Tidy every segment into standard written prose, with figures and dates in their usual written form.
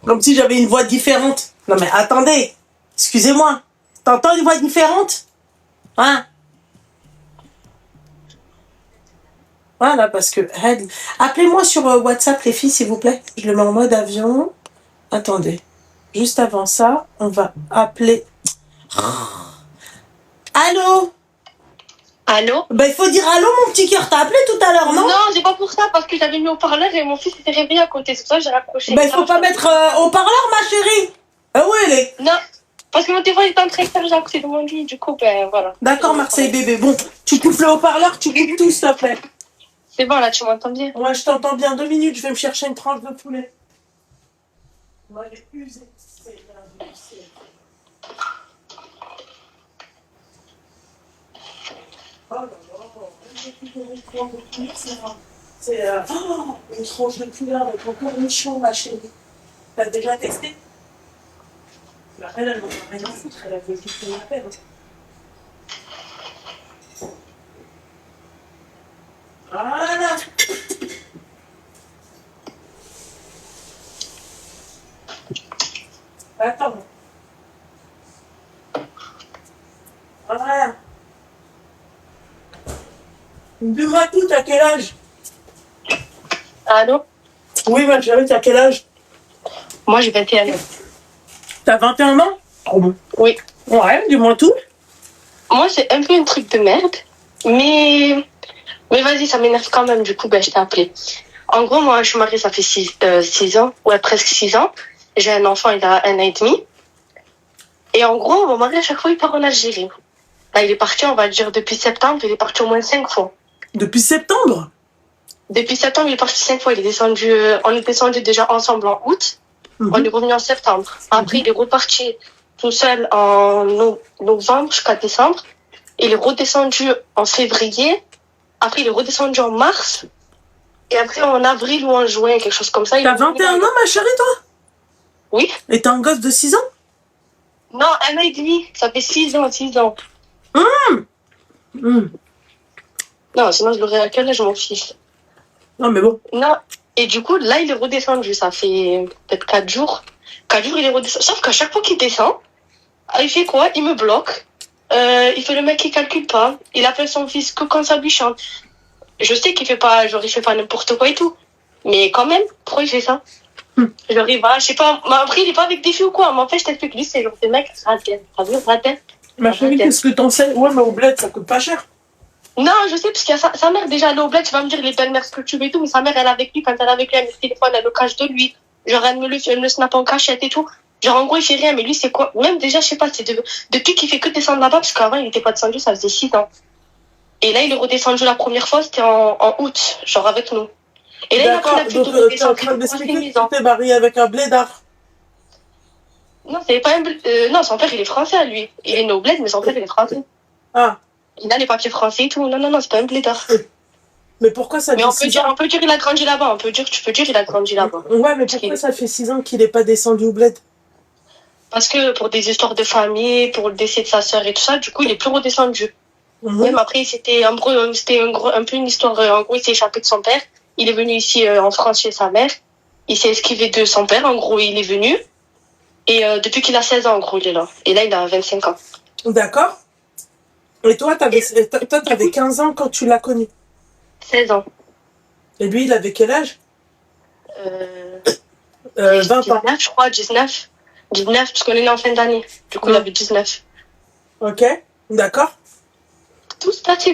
Comme si j'avais une voix différente. Non mais attendez, excusez-moi. T'entends une voix différente? Hein? Voilà, parce que... Appelez-moi sur WhatsApp, les filles, s'il vous plaît. Je le mets en mode avion. Attendez. Juste avant ça, on va appeler... Allô? Allô? Bah, il faut dire allô, mon petit cœur. T'as appelé tout à l'heure, non? Non, c'est pas pour ça, parce que j'avais mis au parleur et mon fils s'était réveillé à côté. C'est pour ça que j'ai raccroché. Bah, il faut pas mettre au parleur, ma chérie. Ah ouais, elle est. Non, parce que mon téléphone est en train de charger à côté de mon lit. Du coup, ben voilà. D'accord, Marseille bébé. Bon, tu coupes le haut-parleur, tu coupes tout, s'il te plaît. C'est bon, là, tu m'entends bien? Ouais, je t'entends bien. 2 minutes, je vais me chercher une tranche de poulet. Ouais, elle est usée. Oh là là, c'est une tranche de poulet avec un cornichon, ma chérie. T'as déjà testé? Bah, elle m'en a rien à foutre, elle a fait tout son appel. Voilà. Attends. Voilà. Dis-moi tout, t'as quel âge? Allô? Oui, ma chérie, t'as quel âge? Moi, j'ai 21 ans. T'as 21 ans? Oh bon. Oui. Ouais, dis-moi tout. Moi, c'est un peu un truc de merde, mais vas-y, ça m'énerve quand même. Du coup, ben, je t'ai appelé. En gros, moi, je suis mariée, ça fait 6 ans, ouais, presque 6 ans. J'ai un enfant, il a 1 an et demi. Et en gros, mon mari, à chaque fois, il part en Algérie. Là, il est parti, on va dire, depuis septembre, il est parti au moins 5 fois. Depuis septembre? Depuis septembre, il est parti 5 fois. Il est descendu, on est descendu déjà ensemble en août. On est revenu en septembre. Après, il est reparti tout seul en novembre jusqu'à décembre. Il est redescendu en février. Après, il est redescendu en mars. Et après, en avril ou en juin, quelque chose comme ça. T'as 21 ans, ma chérie, toi? Oui. Et t'as un gosse de 6 ans? Non, 1 an et demi. Ça fait 6 ans, 6 ans. Non, sinon, je l'aurais à quel âge, mon fils? Non, mais bon. Non. Et du coup, là, il est redescendu. Ça fait peut-être 4 jours. 4 jours, il est redescendu. Sauf qu'à chaque fois qu'il descend, il fait quoi? Il me bloque. Il fait le mec qui calcule pas. Il appelle son fils que quand ça lui chante. Je sais qu'il fait pas, genre, il fait pas n'importe quoi et tout. Mais quand même, pourquoi il fait ça? Genre, il va, je sais pas, mais après, il est pas avec des filles ou quoi. Mais en fait, je t'explique, lui, c'est genre des mecs, ratés. T'as vu, ratés? Ma chérie, qu'est-ce que t'en sais? Ouais, mais au bled, ça coûte pas cher. Non, je sais, parce qu'il y a sa mère déjà, elle est au bled, tu vas me dire les belles-mères ce que tu veux et tout, mais sa mère, elle est avec lui, quand elle est avec lui, elle met le téléphone, elle le cache de lui. Genre, elle me snap en cachette et tout. Genre, en gros, il fait rien, mais lui, c'est quoi? Même déjà, je sais pas, c'est depuis qu'il fait que descendre là-bas, parce qu'avant, il était pas descendu, ça faisait 6 ans. Et là, il est redescendu la première fois, c'était en août, genre avec nous. Et là, il a pris l'habitude de redescendre. T'es en train d'expliquer que tu t'es marié avec un blédard. Non, c'est pas non, son père, il est français, lui. Il est né au bled, mais son père, il est français. Ah. Il a les papiers français et tout. Non, c'est pas un blédard. Mais pourquoi ça fait 6 ans? On peut dire il a grandi là-bas. Tu peux dire il a grandi là-bas. Ouais, mais pourquoi ça fait 6 ans qu'il est pas descendu au bled? Parce que pour des histoires de famille, pour le décès de sa sœur et tout ça, du coup, il est plus redescendu. Même après, c'était un peu une histoire. En gros, il s'est échappé de son père. Il est venu ici en France chez sa mère. Il s'est esquivé de son père. En gros, il est venu. Et depuis qu'il a 16 ans, en gros, il est là. Et là, il a 25 ans. D'accord. Et toi, t'avais 15 ans quand tu l'as connu? 16 ans. Et lui, il avait quel âge? 20 ans. 19, je crois, 19. 19, parce qu'on est né en fin d'année. Du coup, il avait 19. Ok, d'accord. Tout se passait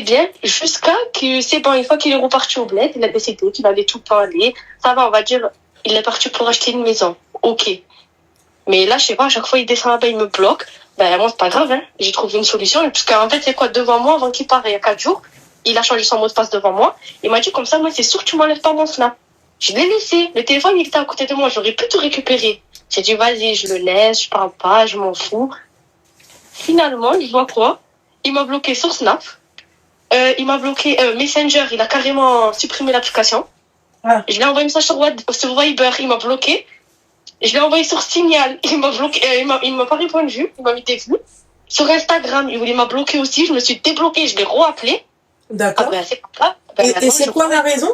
bien, jusqu'à que c'est bon, une fois qu'il est reparti au bled, il a décidé qu'il allait tout le temps aller. Ça va, on va dire, il est parti pour acheter une maison. Ok. Mais là, je sais pas, à chaque fois, il descend là-bas, il me bloque. Ben, moi, c'est pas grave, hein. J'ai trouvé une solution. Parce qu'en fait, c'est quoi, devant moi, avant qu'il parte, il y a 4 jours, il a changé son mot de passe devant moi. Il m'a dit, comme ça, moi, c'est sûr que tu m'enlèves pas mon Snap. Je l'ai laissé. Le téléphone, il était à côté de moi. J'aurais pu tout récupérer. J'ai dit, vas-y, je le laisse, je parle pas, je m'en fous. Finalement, je vois quoi? Il m'a bloqué sur Snap. Il m'a bloqué Messenger. Il a carrément supprimé l'application. Ah. Je l'ai envoyé un message sur Viber. Il m'a bloqué. Je l'ai envoyé sur Signal. Il m'a bloqué. Il m'a pas répondu. Il m'a mis des vues. Sur Instagram, il m'a bloqué aussi. Je me suis débloquée. Je l'ai re-appelé. D'accord. Ah ben, c'est pas grave. Ben, et c'est quoi la raison?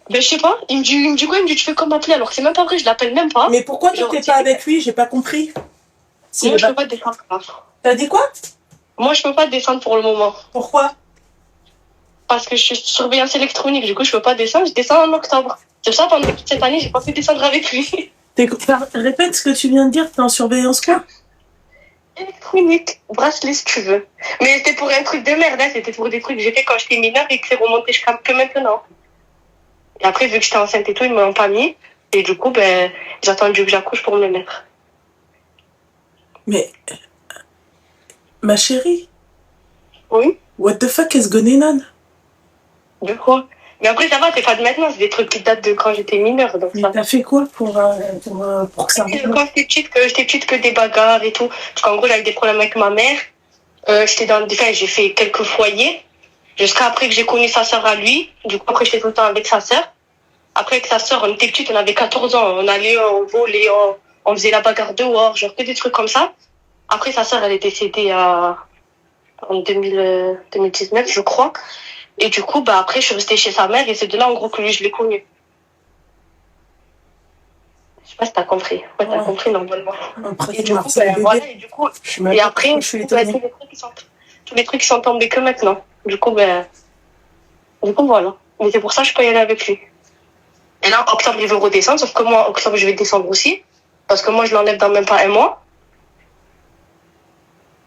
Ben, je sais pas. Il me dit quoi? Il me dit, tu fais comme m'appeler, alors que c'est même pas vrai, je l'appelle même pas. Mais pourquoi tu n'étais pas avec lui? J'ai pas compris. Moi, je peux pas descendre. T'as dit quoi? Moi, je peux pas descendre pour le moment. Pourquoi? Parce que je suis surveillance électronique. Du coup, je peux pas descendre. Je descends en octobre. C'est pour ça, pendant toute cette année, j'ai pas pu descendre avec lui. Répète ce que tu viens de dire. T'es en surveillance quoi? Électronique. Bracelet, si tu veux. Mais c'était pour un truc de merde, hein. C'était pour des trucs que j'ai fait quand j'étais mineure et que c'est remonté jusqu'à que maintenant. Et après, vu que j'étais enceinte et tout, ils me l'ont pas mis. Et du coup, ben, j'ai attendu que j'accouche pour me le mettre. Mais, ma chérie, Oui. what the fuck is going on? Du coup. Mais après, ça va, c'est pas de maintenant, c'est des trucs qui datent de quand j'étais mineure. Donc Mais ça. t'as fait quoi pour que ça remonte? Quand j'étais petite, que des bagarres et tout. Parce qu'en gros, j'avais des problèmes avec ma mère. J'ai fait quelques foyers. Jusqu'à après que j'ai connu sa sœur à lui. Du coup, après, j'étais tout le temps avec sa sœur. Après, avec sa sœur, on était petites, on avait 14 ans. On allait, on volait, on faisait la bagarre dehors, genre que des trucs comme ça. Après, sa sœur, elle est décédée en 2019, je crois. Et du coup, bah, après, je suis restée chez sa mère et c'est de là, en gros, que lui, je l'ai connu. Je sais pas si t'as compris. Ouais, t'as compris, normalement. Après, Et du coup, ben, voilà, et du coup, et après, tous les trucs qui sont tombés que maintenant. Du coup, voilà. Mais c'est pour ça que je peux y aller avec lui. Et là, octobre, il veut redescendre, sauf que moi, octobre, je vais descendre aussi. Parce que moi, je l'enlève dans même pas un mois.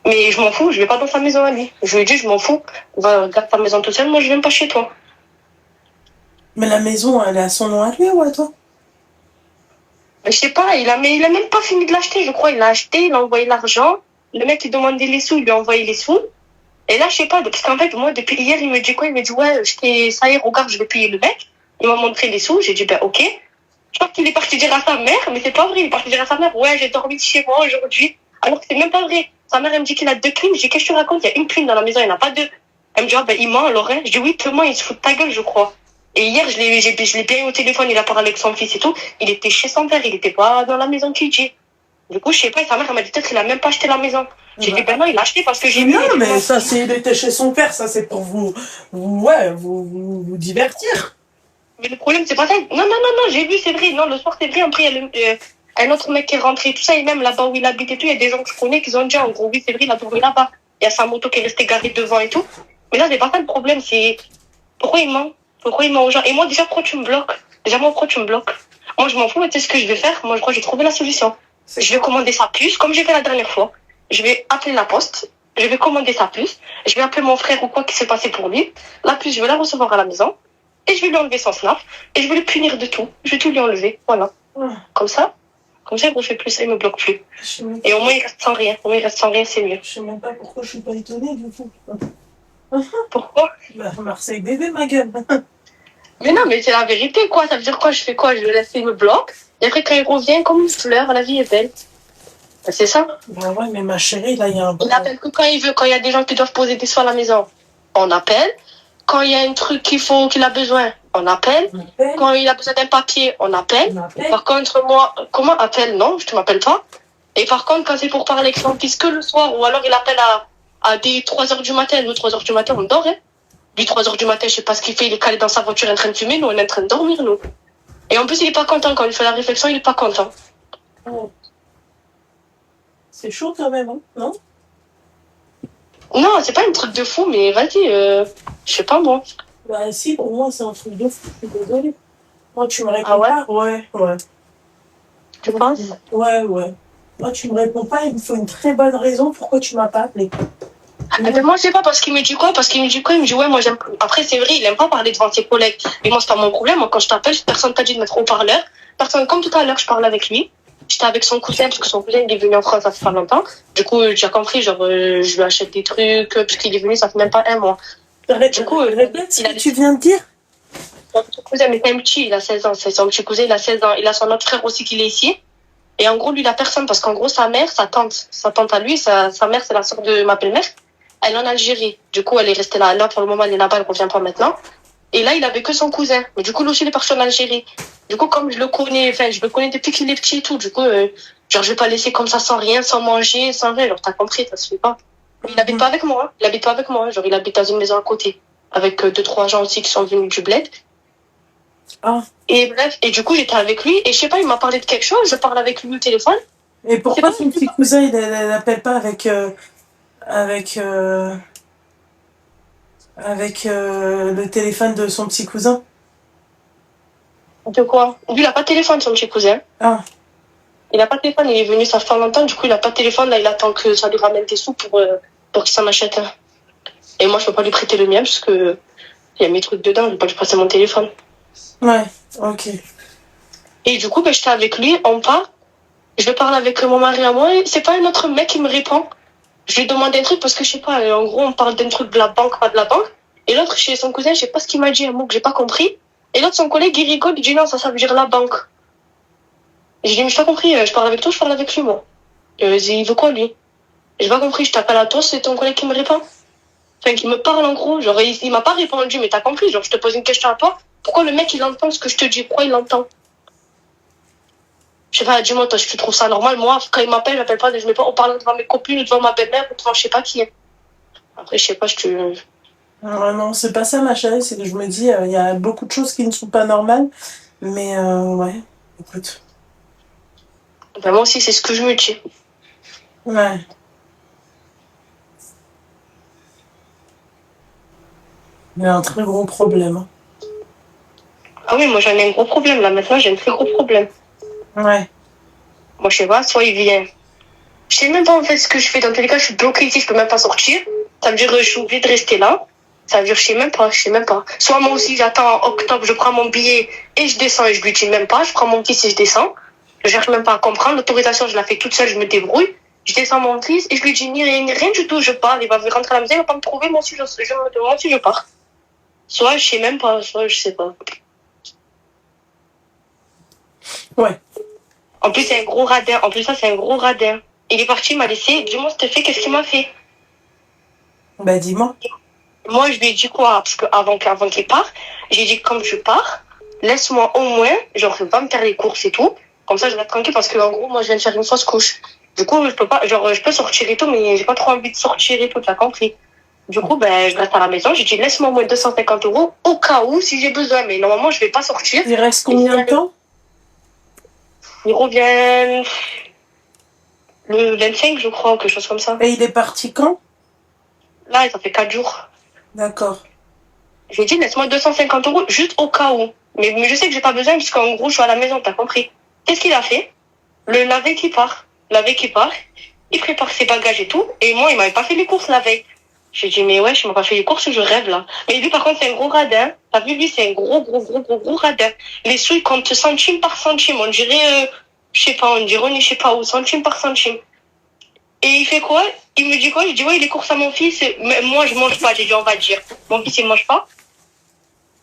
Mais je m'en fous, je vais pas dans sa maison à lui. Je lui ai dit, je m'en fous. Va, garde ta maison toute seule, moi, je viens pas chez toi. Mais la maison, elle est à son nom à lui ou à toi? Mais je sais pas, il a même pas fini de l'acheter, je crois. Il l'a acheté, il a envoyé l'argent. Le mec, il demandait les sous, il lui a envoyé les sous. Et là, je sais pas, parce qu'en fait, moi, depuis hier, il me dit quoi? Il me dit, ouais, ça y est, regarde, je vais payer le mec. Il m'a montré les sous, j'ai dit, ben, ok. Je pense qu'il est parti dire à sa mère, mais c'est pas vrai. Il est parti dire à sa mère, ouais, j'ai dormi chez moi aujourd'hui. Alors que c'est même pas vrai. Sa mère, elle me dit qu'il a 2 primes. Je dis, qu'est-ce que tu racontes? Il y a une prime dans la maison, il n'y en a pas 2. Elle me dit, ah, ben, il ment, alors, hein. Je dis, oui, il se fout de ta gueule, je crois. Et hier, je l'ai bien eu au téléphone, il a parlé avec son fils et tout. Il était chez son père, il était pas dans la maison qu'il dit. Du coup, je sais pas, sa mère, elle m'a dit peut-être qu'il a même pas acheté la maison. J'ai dit, ben non, il a acheté parce que j'ai vu. Non, mais ça, il était chez son père, ça, c'est pour vous divertir. Mais le problème, c'est pas ça. Non, j'ai vu, c'est vrai. Non, le soir, c'est vrai. Après, il y a un autre mec qui est rentré, tout ça, et même là-bas où il habite et tout, il y a des gens que je connais qui ont dit, en gros, oui, c'est vrai, il a dormi là-bas. Il y a sa moto qui est restée garée devant et tout. Mais là, c'est pas ça le problème, c'est pourquoi il ment? Pourquoi il ment aux gens? Et moi, déjà, pourquoi tu me bloques? Déjà, moi, pourquoi tu me bloques? Moi, je m'en fous, mais tu sais ce que je vais faire? Moi, je crois que j'ai trouvé la solution. Je vais commander sa puce, comme j'ai fait la dernière fois. Je vais appeler la poste, je vais commander sa puce, je vais appeler mon frère ou quoi qui s'est passé pour lui. La puce, je vais la recevoir à la maison, et je vais lui enlever son snap, et je vais le punir de tout. Je vais tout lui enlever, voilà. Comme ça, il me fait plus ça, il me bloque plus. Et au moins, il reste sans rien. Au moins, il reste sans rien, c'est mieux. Je sais même pas pourquoi je suis pas étonnée, du coup. Pourquoi? Bah, Marseille bébé, ma gueule. Mais non, mais c'est la vérité, quoi. Ça veut dire quoi? Je fais quoi? Je le laisse, il me bloque. Et après, quand il revient, comme une fleur, la vie est belle. C'est ça? Bah ouais, mais ma chérie, là, il y a un... Il appelle que quand il veut, quand il y a des gens qui doivent poser des soins à la maison, on appelle. Quand il y a un truc qu'il a besoin, on appelle. Quand il a besoin d'un papier, on appelle. Par contre, moi, comment appelle? Non, je ne m'appelle pas. Et par contre, quand c'est pour parler avec son fils que le soir, ou alors il appelle à des 3h du matin, nous, 3h du matin, on dort, hein. Lui, 3h du matin, je sais pas ce qu'il fait, il est calé dans sa voiture en train de fumer, nous, on est en train de dormir, nous. Et en plus, il est pas content. Quand il fait la réflexion, il est pas content. Oh. C'est chaud quand même, hein, non? Non, c'est pas un truc de fou, mais vas-y, je sais pas, moi. Bah si, pour moi, c'est un truc de fou, je suis désolée. Moi, tu me réponds Ah ouais? pas? Ouais. Tu penses? Ouais. Moi, tu me réponds pas, il me faut une très bonne raison pourquoi tu m'as pas appelé. Mais moi, je sais pas, parce qu'il me dit quoi? Il me dit, ouais, moi, j'aime. Après, c'est vrai, il aime pas parler devant ses collègues. Mais moi, c'est pas mon problème. Moi, quand je t'appelle, personne t'a dit de mettre haut-parleur. Personne, comme tout à l'heure, je parlais avec lui. J'étais avec son cousin, parce que son cousin, il est venu en France, ça fait pas longtemps. Du coup, tu as compris, genre, je lui achète des trucs, puisqu'il est venu, ça fait même pas un mois. Du coup, répète ce que tu viens de dire. Son petit cousin, mais c'est un petit, il a 16 ans. C'est son petit cousin, il a 16 ans. Il a son autre frère aussi qui est ici. Et en gros, lui, il a personne, parce qu'en gros, sa mère, sa tante à lui, sa mère, c'est la sœur de ma belle-mère. Elle est en Algérie. Du coup, elle est restée là. Là, pour le moment, elle est là-bas, elle revient pas maintenant. Et là, il avait que son cousin. Mais du coup, lui aussi, il est parti en Algérie. Du coup, comme je le connais depuis qu'il est petit et tout, du coup, genre, je vais pas laisser comme ça sans rien, sans manger, sans rien. Genre, t'as compris, ça se fait pas. Il habite pas avec moi. Genre, il habite dans une maison à côté. Avec 2-3 gens aussi qui sont venus du bled. Ah. Et bref, et du coup, j'étais avec lui, et je sais pas, il m'a parlé de quelque chose, je parle avec lui au téléphone. Et pourquoi son petit cousin, il n'appelle pas avec le téléphone de son petit cousin? De quoi? Lui, il a pas de téléphone, son petit cousin. Ah. Il a pas de téléphone, il est venu, ça fait longtemps, du coup, il a pas de téléphone, là, il attend que ça lui ramène des sous pour qu'il s'en achète un. Et moi, je peux pas lui prêter le mien, parce que il y a mes trucs dedans, je vais pas lui prêter mon téléphone. Ouais, ok. Et du coup, ben, j'étais avec lui, on part. Je parle avec mon mari à moi, et c'est pas un autre mec qui me répond. Je lui demande un truc parce que je sais pas, en gros, on parle d'un truc de la banque, pas de la banque. Et l'autre, chez son cousin, je sais pas ce qu'il m'a dit, un mot que j'ai pas compris. Et l'autre, son collègue, il rigole, il dit non, ça veut dire la banque. Et je dis, mais j'ai pas compris, je parle avec toi, je parle avec lui, moi. Il veut quoi, lui? J'ai pas compris, je t'appelle à toi, c'est ton collègue qui me répond. Enfin, qui me parle en gros, genre, il m'a pas répondu, mais t'as compris, genre, je te pose une question à toi, pourquoi le mec, il entend ce que je te dis? Pourquoi il l'entend? Je sais pas, dis-moi, toi, si tu trouves ça normal, moi, quand il m'appelle, j'appelle pas, je mets pas, on parle devant mes copines, devant ma belle-mère, devant je sais pas qui. Après, je sais pas, je te... Non, c'est pas ça, ma chérie, c'est que je me dis, il y a beaucoup de choses qui ne sont pas normales, mais ouais, écoute. Ben, moi aussi, c'est ce que je me dis. Ouais. Il y a un très gros problème. Hein. Ah oui, moi, j'en ai un gros problème, là, maintenant, j'ai un très gros problème. Ouais. Moi, je sais pas, soit il vient... Je sais même pas, en fait, ce que je fais. Dans tous les cas, je suis bloquée ici, je peux même pas sortir. Ça veut dire, je suis obligée de rester là. Ça veut dire, je sais même pas. Soit moi aussi, j'attends en octobre, je prends mon billet et je descends et je lui dis même pas. Je prends mon fils et je descends. Je cherche même pas à comprendre. L'autorisation, je la fais toute seule, je me débrouille. Je descends mon fils et je lui dis ni rien du tout. Je pars, il va rentrer à la maison, il va pas me trouver. Moi aussi, je pars. Soit je sais même pas, soit je sais pas. Ouais. En plus, c'est un gros radin. En plus, ça, c'est un gros radin. Il est parti, il m'a laissé. Dis-moi, s'il te fait, qu'est-ce qu'il m'a fait? Bah, dis-moi. Moi, je lui ai dit quoi? Parce que avant qu'il parte, j'ai dit, comme je pars, laisse-moi au moins, genre, va me faire les courses et tout. Comme ça, je vais être tranquille parce que, en gros, moi, je viens de faire une fausse couche. Du coup, je peux pas, genre, je peux sortir et tout, mais j'ai pas trop envie de sortir et tout, t'as compris? Du coup, ben, je reste à la maison. J'ai dit, laisse-moi au moins 250 € au cas où, si j'ai besoin. Mais normalement, je vais pas sortir. Il reste combien de temps? Il revient le 25, je crois, ou quelque chose comme ça. Et il est parti quand? Là, ça fait 4 jours. D'accord. Je lui ai dit, laisse-moi 250 € juste au cas où. Mais je sais que j'ai pas besoin parce qu'en gros, je suis à la maison, t'as compris. Qu'est-ce qu'il a fait? La veille qui part. Il prépare ses bagages et tout. Et moi, il m'avait pas fait les courses la veille. J'ai dit, mais ouais, je m'as pas fait les courses, je rêve là. Mais lui, par contre, c'est un gros radin. T'as vu, lui, c'est un gros radin. Les sous, ils comptent centime par centime. On dirait, je sais pas, on est je sais pas où, centime par centime. Et il fait quoi? Il me dit quoi? Je dis, ouais, les courses à mon fils. Mais moi, je mange pas. J'ai dit, on va dire. Mon fils, il mange pas.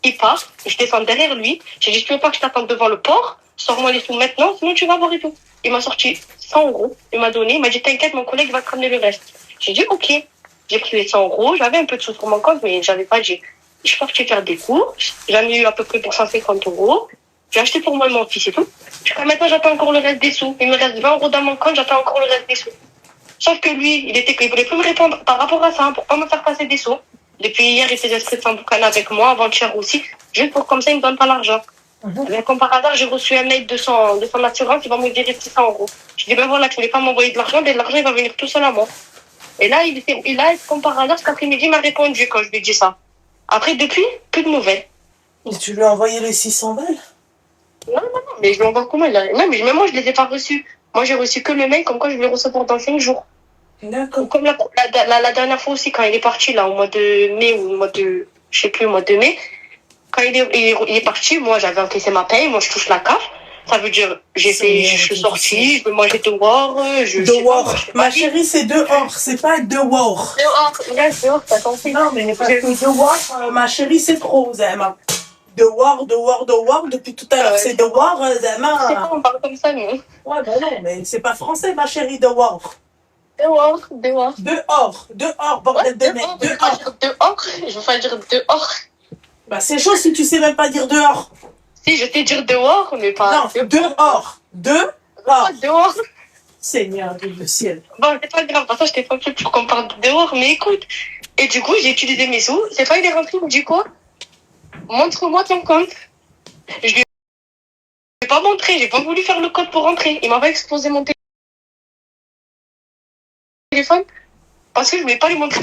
Il part, je descends derrière lui. J'ai dit, tu veux pas que je t'attende devant le port? Sors-moi les sous maintenant, sinon tu vas voir et tout. Il m'a sorti 100 €. Il m'a donné, il m'a dit, t'inquiète, mon collègue va te ramener le reste. J'ai dit, ok. J'ai pris les 100 €. J'avais un peu de sous sur mon compte, mais j'avais pas dit. Je suis partie faire des courses. J'en ai eu à peu près pour 150 €. J'ai acheté pour moi et mon fils et tout. Jusqu'à maintenant, j'attends encore le reste des sous. Il me reste 20 € dans mon compte, j'attends encore le reste des sous. Sauf que lui, il voulait plus me répondre par rapport à ça, pour pas me faire passer des sous. Depuis hier, il faisait esprit de s'emboucaner avec moi, avant-hier aussi, juste pour comme ça, il me donne pas l'argent. Mais comme par hasard, j'ai reçu un mail de son assurance, il va me dire 600 €. Je dis, ben voilà, tu voulais pas m'envoyer de l'argent, mais l'argent, il va venir tout seul à moi. Et là, comme par hasard, cet après-midi, il m'a répondu quand je lui ai dit ça. Après, depuis, plus de nouvelles. Et tu lui as envoyé les 600 balles? Non, mais je lui envoie comment? Non, mais même moi, je les ai pas reçus. Moi, j'ai reçu que le mail, comme quoi je vais le recevoir dans 5 jours. D'accord. Comme la dernière fois aussi, quand il est parti, là, au mois de mai ou au mois de, je sais plus, au mois de mai, quand il est parti, moi, j'avais encaissé ma paye, moi, je touche la CAF. Ça veut dire, je suis sortie, je peux manger dehors, dehors. Ma chérie, c'est dehors, c'est pas dehors. Dehors, t'as compris. Non, mais parce que dehors, ma chérie, c'est trop, Zema. Dehors, depuis tout à l'heure, c'est dehors, Zema. Je sais pas, on parle comme ça, nous. Ouais, bah non, mais c'est pas français, ma chérie, dehors. Dehors. Dehors, bordel de mec, dehors. Je veux pas dire dehors. Bah, c'est chaud si tu sais même pas dire dehors. Si, je sais dire dehors, mais pas. Non, dehors. Dehors. Seigneur du ciel. Bon, c'est pas grave, parce que je t'ai pas fait pour qu'on parle de dehors, mais écoute. Et du coup, j'ai utilisé mes sous. C'est pas, il est rentré, il me dit quoi? Montre-moi ton compte. Je lui ai pas montré, j'ai pas voulu faire le code pour rentrer. Il m'avait explosé mon téléphone parce que je voulais pas lui montrer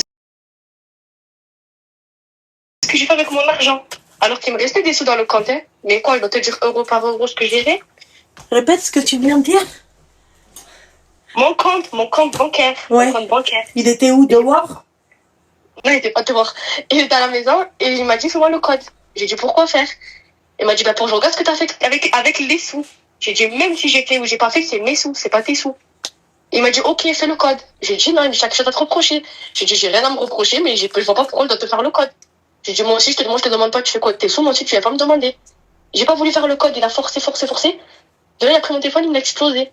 ce que j'ai fait avec mon argent. Alors qu'il me restait des sous dans le compte. Hein. Mais quoi, je dois te dire euro par euro ce que j'ai fait. Répète ce que tu viens de dire. Mon compte bancaire. Ouais. Mon compte bancaire. Il était où, dehors? Non, il était pas dehors. Il était à la maison et il m'a dit fais-moi le code. J'ai dit pourquoi faire? Il m'a dit bah pour que je regarde ce que t'as fait avec les sous. J'ai dit même si j'ai fait ou j'ai pas fait, c'est mes sous, c'est pas tes sous. Il m'a dit ok, fais le code. J'ai dit non, il me dit t'as quelque chose à te reprocher. J'ai dit j'ai rien à me reprocher, mais je vois pas pourquoi je dois te faire le code. J'ai dit moi aussi je te demande pas tu fais quoi de tes sous, moi aussi tu viens pas me demander. J'ai pas voulu faire le code, il a forcé. De là il a pris mon téléphone, il m'a explosé.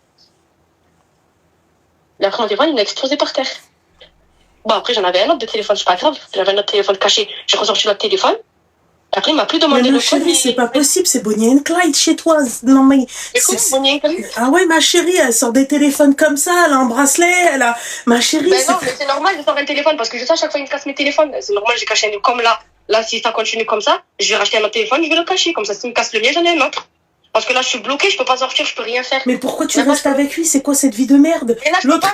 Il a pris mon téléphone, il m'a explosé par terre. Bon après j'en avais un autre de téléphone, c'est pas grave. J'avais un autre téléphone caché, j'ai ressorti l'autre téléphone. Après, il m'a plus demandé mais le ma code. chérie, c'est pas possible, c'est Bonnie and Clyde chez toi. Non, mais. Mais comment Bonnie and Clyde? Ah ouais, ma chérie, elle sort des téléphones comme ça, elle a un bracelet, elle a. Ma chérie. Ben non, mais c'est normal de faire un téléphone parce que je sais à chaque fois il me casse mes téléphones. C'est normal, j'ai caché un. Comme là. Là, si ça continue comme ça, je vais racheter un autre téléphone, je vais le cacher. Comme ça, s'il me casse le mien, j'en ai un autre. Parce que là, je suis bloquée, je peux pas sortir, je peux rien faire. Mais pourquoi tu restes avec lui? C'est quoi cette vie de merde? L'autre,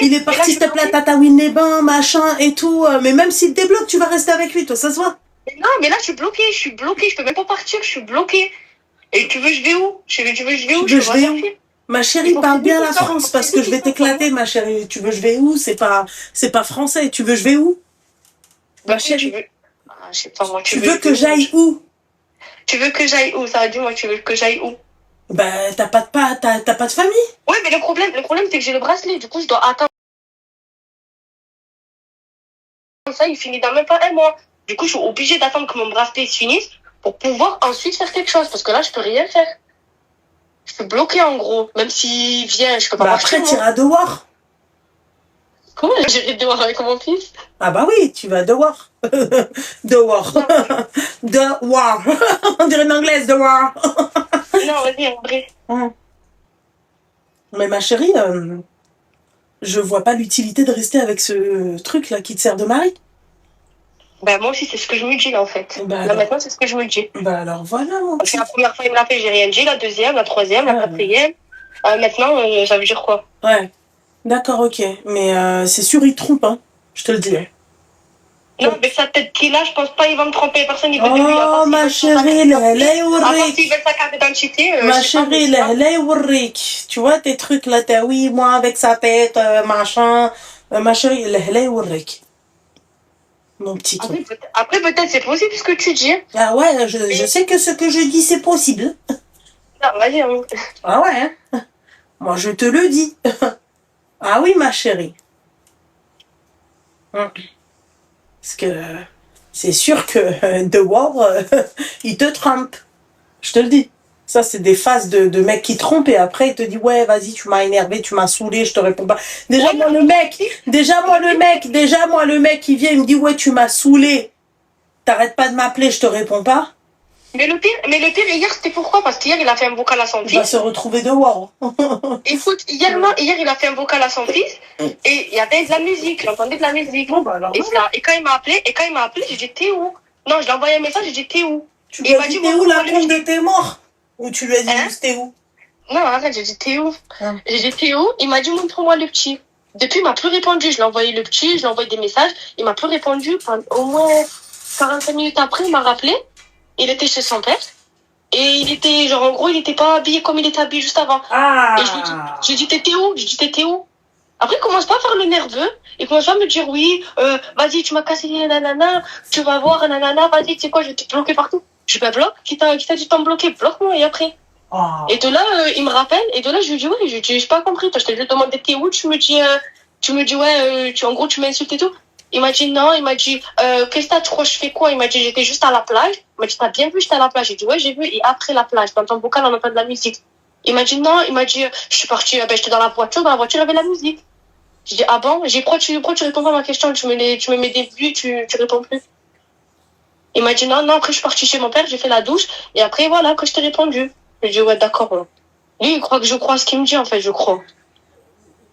il est parti te plaindre à Tataouine-les-Bains, machin et tout. Mais même s'il te débloque, tu vas rester avec lui, toi, ça se voit. Mais non, mais là, je suis bloquée, je peux même pas partir, je suis bloquée. Et tu veux, je vais où? Tu veux, je vais où? Je peux pas sortir. Ma chérie, parle bien la France parce que je vais t'éclater, ma chérie. Tu veux, je vais où? C'est pas français. Tu veux, je vais où? Ma chérie. Ah, je sais pas, moi, tu veux que j'aille où? Tu veux que j'aille où? Ça a dit, moi, tu veux que j'aille où? Ben, t'as pas de famille? Ouais, mais le problème, c'est que j'ai le bracelet. Du coup, je dois attendre. Ça, il finit dans même pas un mois. Du coup, je suis obligée d'attendre que mon bracelet se finisse pour pouvoir ensuite faire quelque chose. Parce que là, je peux rien faire. Je suis bloquée, en gros. Même s'il vient, je peux pas partir. Après, t'iras dehors. Comment j'irai dehors avec mon fils? Ah bah oui, tu vas dehors. Dehors. Dehors. On dirait une anglaise, dehors. Non, vas-y, en vrai. Mais ma chérie, je vois pas l'utilité de rester avec ce truc-là qui te sert de mari. Ben moi aussi, c'est ce que je me dis, là, en fait. Bah là, maintenant, c'est ce que je me dis. Bah alors voilà, mon Parce que la première fois, il me l'a fait, j'ai rien dit. La deuxième, la troisième, la quatrième. Maintenant, ça veut dire quoi? Ouais. D'accord, ok. Mais c'est sûr, il trompe, hein. Je te le dis. Non, mais sa tête qu'il a, je pense pas il va me tromper. Personne, il veut oh, ma chérie, là, Avant s'il veut sa carte d'identité. Ma chérie, là, tu vois tes trucs là, t'as oui, moi avec sa tête, machin. Ma chérie, là, mon petit truc. Après, peut-être c'est possible ce que tu dis. Ah ouais, je sais que ce que je dis, c'est possible. Non, vas-y. Hein. Ah ouais, hein. Moi, je te le dis. Ah oui, ma chérie. Parce que c'est sûr que dehors, il te trompe. Je te le dis. Ça, c'est des phases de mecs qui trompent et après, il te dit, ouais, vas-y, tu m'as énervé, tu m'as saoulé, je te réponds pas. Déjà, moi, le mec qui vient, il me dit, ouais, tu m'as saoulé. T'arrêtes pas de m'appeler, je te réponds pas. Mais le pire, hier, c'était pourquoi? Parce qu'hier, il a fait un vocal à son fils. Il va se retrouver dehors. Écoute, hier, il a fait un vocal à son fils et il y avait de la musique, j'entendais de la musique. Bon, bah alors, et quand il m'a appelé, j'ai dit, t'es où? Non, je lui ai envoyé un message, j'ai dit, t'es où? Tu lui as dit, t'es où la compte de tes morts? Ou tu lui as dit, t'es où? Non, arrête, j'ai dit, t'es où? J'ai dit, t'es où? Il m'a dit, montre-moi le petit. Depuis, il m'a plus répondu. Je lui ai envoyé le petit, je lui ai envoyé des messages. Il m'a plus répondu. Au moins 45 minutes après, il m'a rappelé. Il était chez son père. Et il était, genre, en gros, il était pas habillé comme il était habillé juste avant. Ah. Et je lui ai dit, t'étais où? Après, il commence pas à faire le nerveux. Il commence pas à me dire, oui, vas-y, tu m'as cassé, nanana, tu vas voir, nanana, vas-y, tu sais quoi, je vais te bloquer partout. Je vais bloquer. Qui t'a dit de bloquer? Bloque-moi, et après. Oh. Et de là, il me rappelle, et de là, je lui dis, ouais, j'ai pas compris. Toi, je t'ai juste demandé, t'es où? Tu me dis, ouais, en gros, tu m'insultes et tout. Il m'a dit non, il m'a dit, qu'est-ce que tu crois, je fais quoi? Il m'a dit, j'étais juste à la plage. Il m'a dit, t'as bien vu, j'étais à la plage. J'ai dit, ouais, j'ai vu, et après la plage, dans ton vocal, on entend de la musique. Il m'a dit non, il m'a dit, je suis partie, j'étais dans la voiture, il y avait la musique. J'ai dit, ah bon? J'ai dit, pourquoi tu réponds pas à ma question? Tu me mets des vues, tu réponds plus. Il m'a dit non, après, je suis partie chez mon père, j'ai fait la douche, et après, voilà, que je t'ai répondu. J'ai dit, ouais, d'accord. Lui, il croit que je crois ce qu'il me dit, en fait, je crois.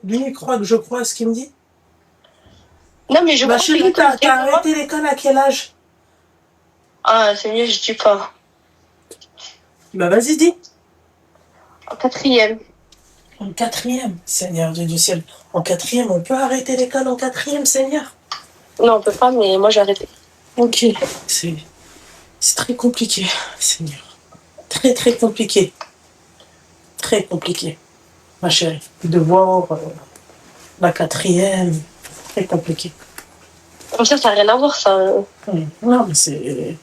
Lui, il croit que je crois ce qu'il me dit? Non, mais je crois que t'as arrêté l'école à quel âge? Ah, c'est mieux, je dis pas. Bah vas-y, dis. En quatrième. En quatrième, Seigneur Dieu du ciel. En quatrième, on peut arrêter l'école en quatrième, Seigneur? Non, on peut pas, mais moi j'ai arrêté. Ok, c'est très compliqué, Seigneur. Très très compliqué. Très compliqué, ma chérie. De voir la quatrième, très compliqué. Comme ça n'a rien à voir, ça. Non, mais c'est...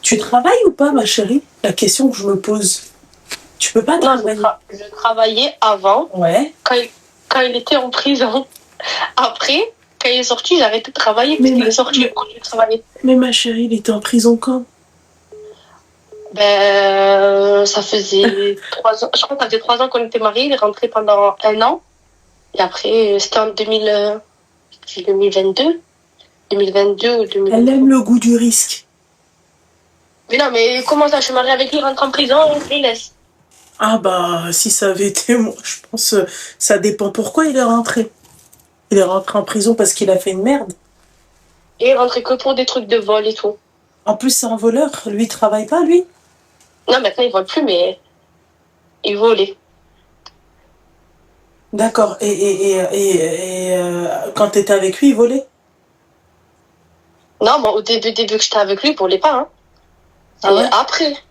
Tu travailles ou pas, ma chérie? La question que je me pose. Tu peux pas Non, travailler? je travaillais avant, Ouais. quand il était en prison. Après, quand il est sorti, j'ai arrêté de travailler parce qu'il est sorti pour travailler. Mais ma chérie, il était en prison quand? Ben, ça faisait 3 ans. Je crois que ça faisait 3 ans qu'on était mariés. Il est rentré pendant 1 an. Et après, c'était en 2022. 2022 ou 2023. Elle aime le goût du risque. Mais non, mais comment ça, je suis mariée avec lui, il rentre en prison, je le laisse. Ah bah, si ça avait été moi, je pense, ça dépend pourquoi il est rentré. Il est rentré en prison parce qu'il a fait une merde. Et il rentrait que pour des trucs de vol et tout. En plus, c'est un voleur. Lui, il travaille pas, lui? Non, maintenant, il vole plus, mais il volait. D'accord. Quand t'étais avec lui, il volait? Non, moi, au début que j'étais avec lui, il volait pas, hein. Ah ouais?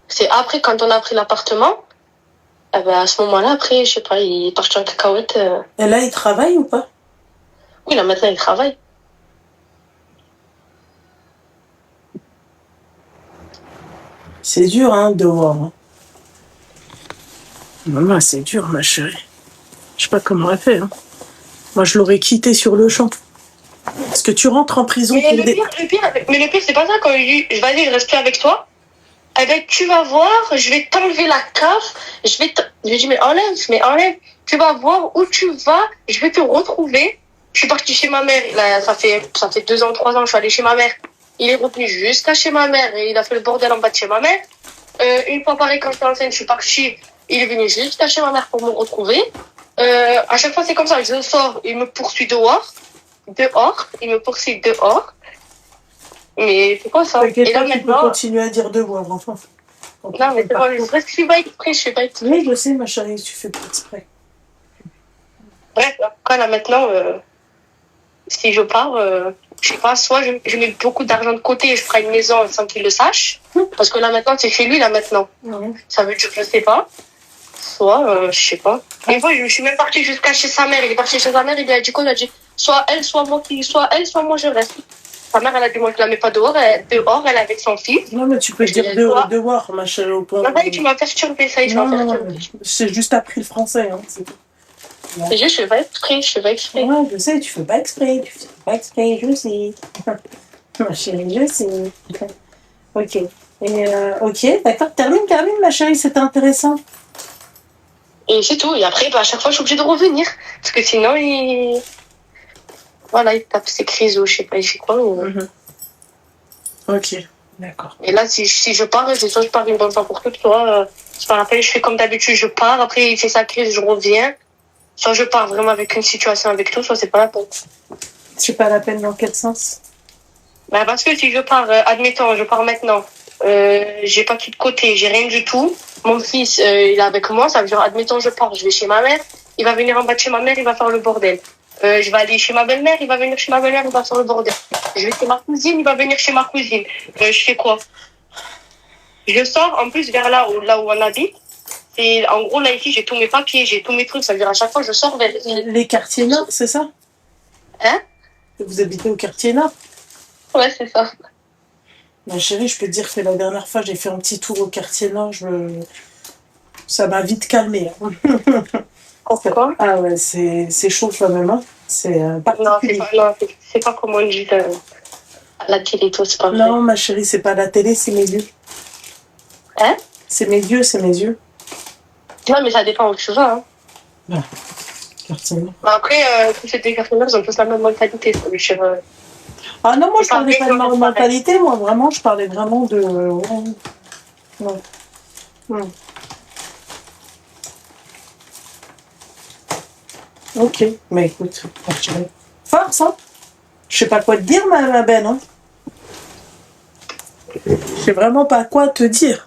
C'est après, quand on a pris l'appartement, eh ben, à ce moment-là, après, je sais pas, il est parti en cacahuète. Et là, il travaille ou pas? Oui, là, maintenant, il travaille. C'est dur, hein, de voir. Hein. Maman, c'est dur, ma chérie. Je sais pas comment elle fait, hein. Moi, je l'aurais quitté sur le champ. Parce que tu rentres en prison Mais pour le pire, c'est pas ça. Quand je dis, vas-y, je reste plus avec toi, eh ben, tu vas voir, je vais t'enlever la CAF, je lui dis, mais enlève, tu vas voir où tu vas, je vais te retrouver. Je suis partie chez ma mère, là, ça fait 2 ans, 3 ans, je suis allée chez ma mère. Il est revenu jusqu'à chez ma mère et il a fait le bordel en bas de chez ma mère. Une fois pareil, quand j'étais enceinte, je suis partie, il est venu jusqu'à chez ma mère pour me retrouver. À chaque fois, c'est comme ça, je sors, il me poursuit dehors, il me poursuit dehors. Mais c'est quoi ça? Et là, maintenant, tu peux continuer à dire devoir, enfin. Non, mais c'est pas, je fais pas exprès. Oui, je sais, ma chérie, tu fais pas exprès. Bref, quand là maintenant, si je pars, je sais pas, soit je mets beaucoup d'argent de côté et je prends une maison sans qu'il le sache. Parce que là maintenant, c'est chez lui, là maintenant. Ça veut dire que je sais pas. Soit, je sais pas. Des fois, je suis même partie jusqu'à chez sa mère. Il est parti chez sa mère, il lui a dit quoi? Il a dit, soit elle, soit moi, soit moi je reste. Sa mère, elle a dit, moi, je la mets pas dehors. Dehors, elle est avec son fils. Non, mais tu peux dire dehors, ma chérie, au point. Non, tu m'as perturbé, ça y est, tu m'as perturbé. J'ai juste appris le français, hein, c'est tout. C'est juste, je fais pas exprès. Ouais, je sais, tu fais pas exprès, je sais. Ma chérie, je sais. Ok. Ok, d'accord, termine, ma chérie, c'était intéressant. Et c'est tout. Et après, à chaque fois, je suis obligée de revenir. Parce que sinon, voilà, il tape ses crises ou je sais pas, il fait quoi. Ok, d'accord. Et là, si je pars, c'est soit je pars une bonne fois pour toutes, soit c'est pas la peine, je fais comme d'habitude, je pars, après il fait sa crise, je reviens. Soit je pars vraiment avec une situation avec tout, soit c'est pas la peine. C'est pas la peine dans quel sens? Bah parce que si je pars, admettons, je pars maintenant, j'ai pas tout de côté, j'ai rien du tout. Mon fils, il est avec moi, ça veut dire, admettons, je pars, je vais chez ma mère, il va venir en bas de chez ma mère, il va faire le bordel. Je vais aller chez ma belle-mère, il va venir chez ma belle-mère, il va faire le bordel. Je vais chez ma cousine, il va venir chez ma cousine. Je fais quoi? Je sors, en plus, vers là où on habite. Et en gros, là, ici, j'ai tous mes papiers, j'ai tous mes trucs. Ça veut dire, à chaque fois, je sors vers... Les quartiers nord, c'est ça? Hein? Vous habitez au quartier nord? Ouais, c'est ça. Ma chérie, je peux te dire que la dernière fois, j'ai fait un petit tour au quartier nord, ça m'a vite calmé. Pourquoi? Ah ouais, c'est chaud quand même, hein. C'est particulier. Non, c'est pas comme on dit à la télé, tout, c'est pas vrai. Non, ma chérie, c'est pas la télé, c'est mes yeux. Hein? C'est mes yeux. Ouais, mais ça dépend où tu vas, hein. Ah, quartier nord. Après, tous ces deux quartiers ils ont tous la même mentalité, ça veut dire... Ah non, moi, je parlais pas de ma mentalité, moi, vraiment, je parlais vraiment de... Non. Ok, mais écoute, force, hein. Je sais pas quoi te dire, ma belle, hein. Je sais vraiment pas quoi te dire.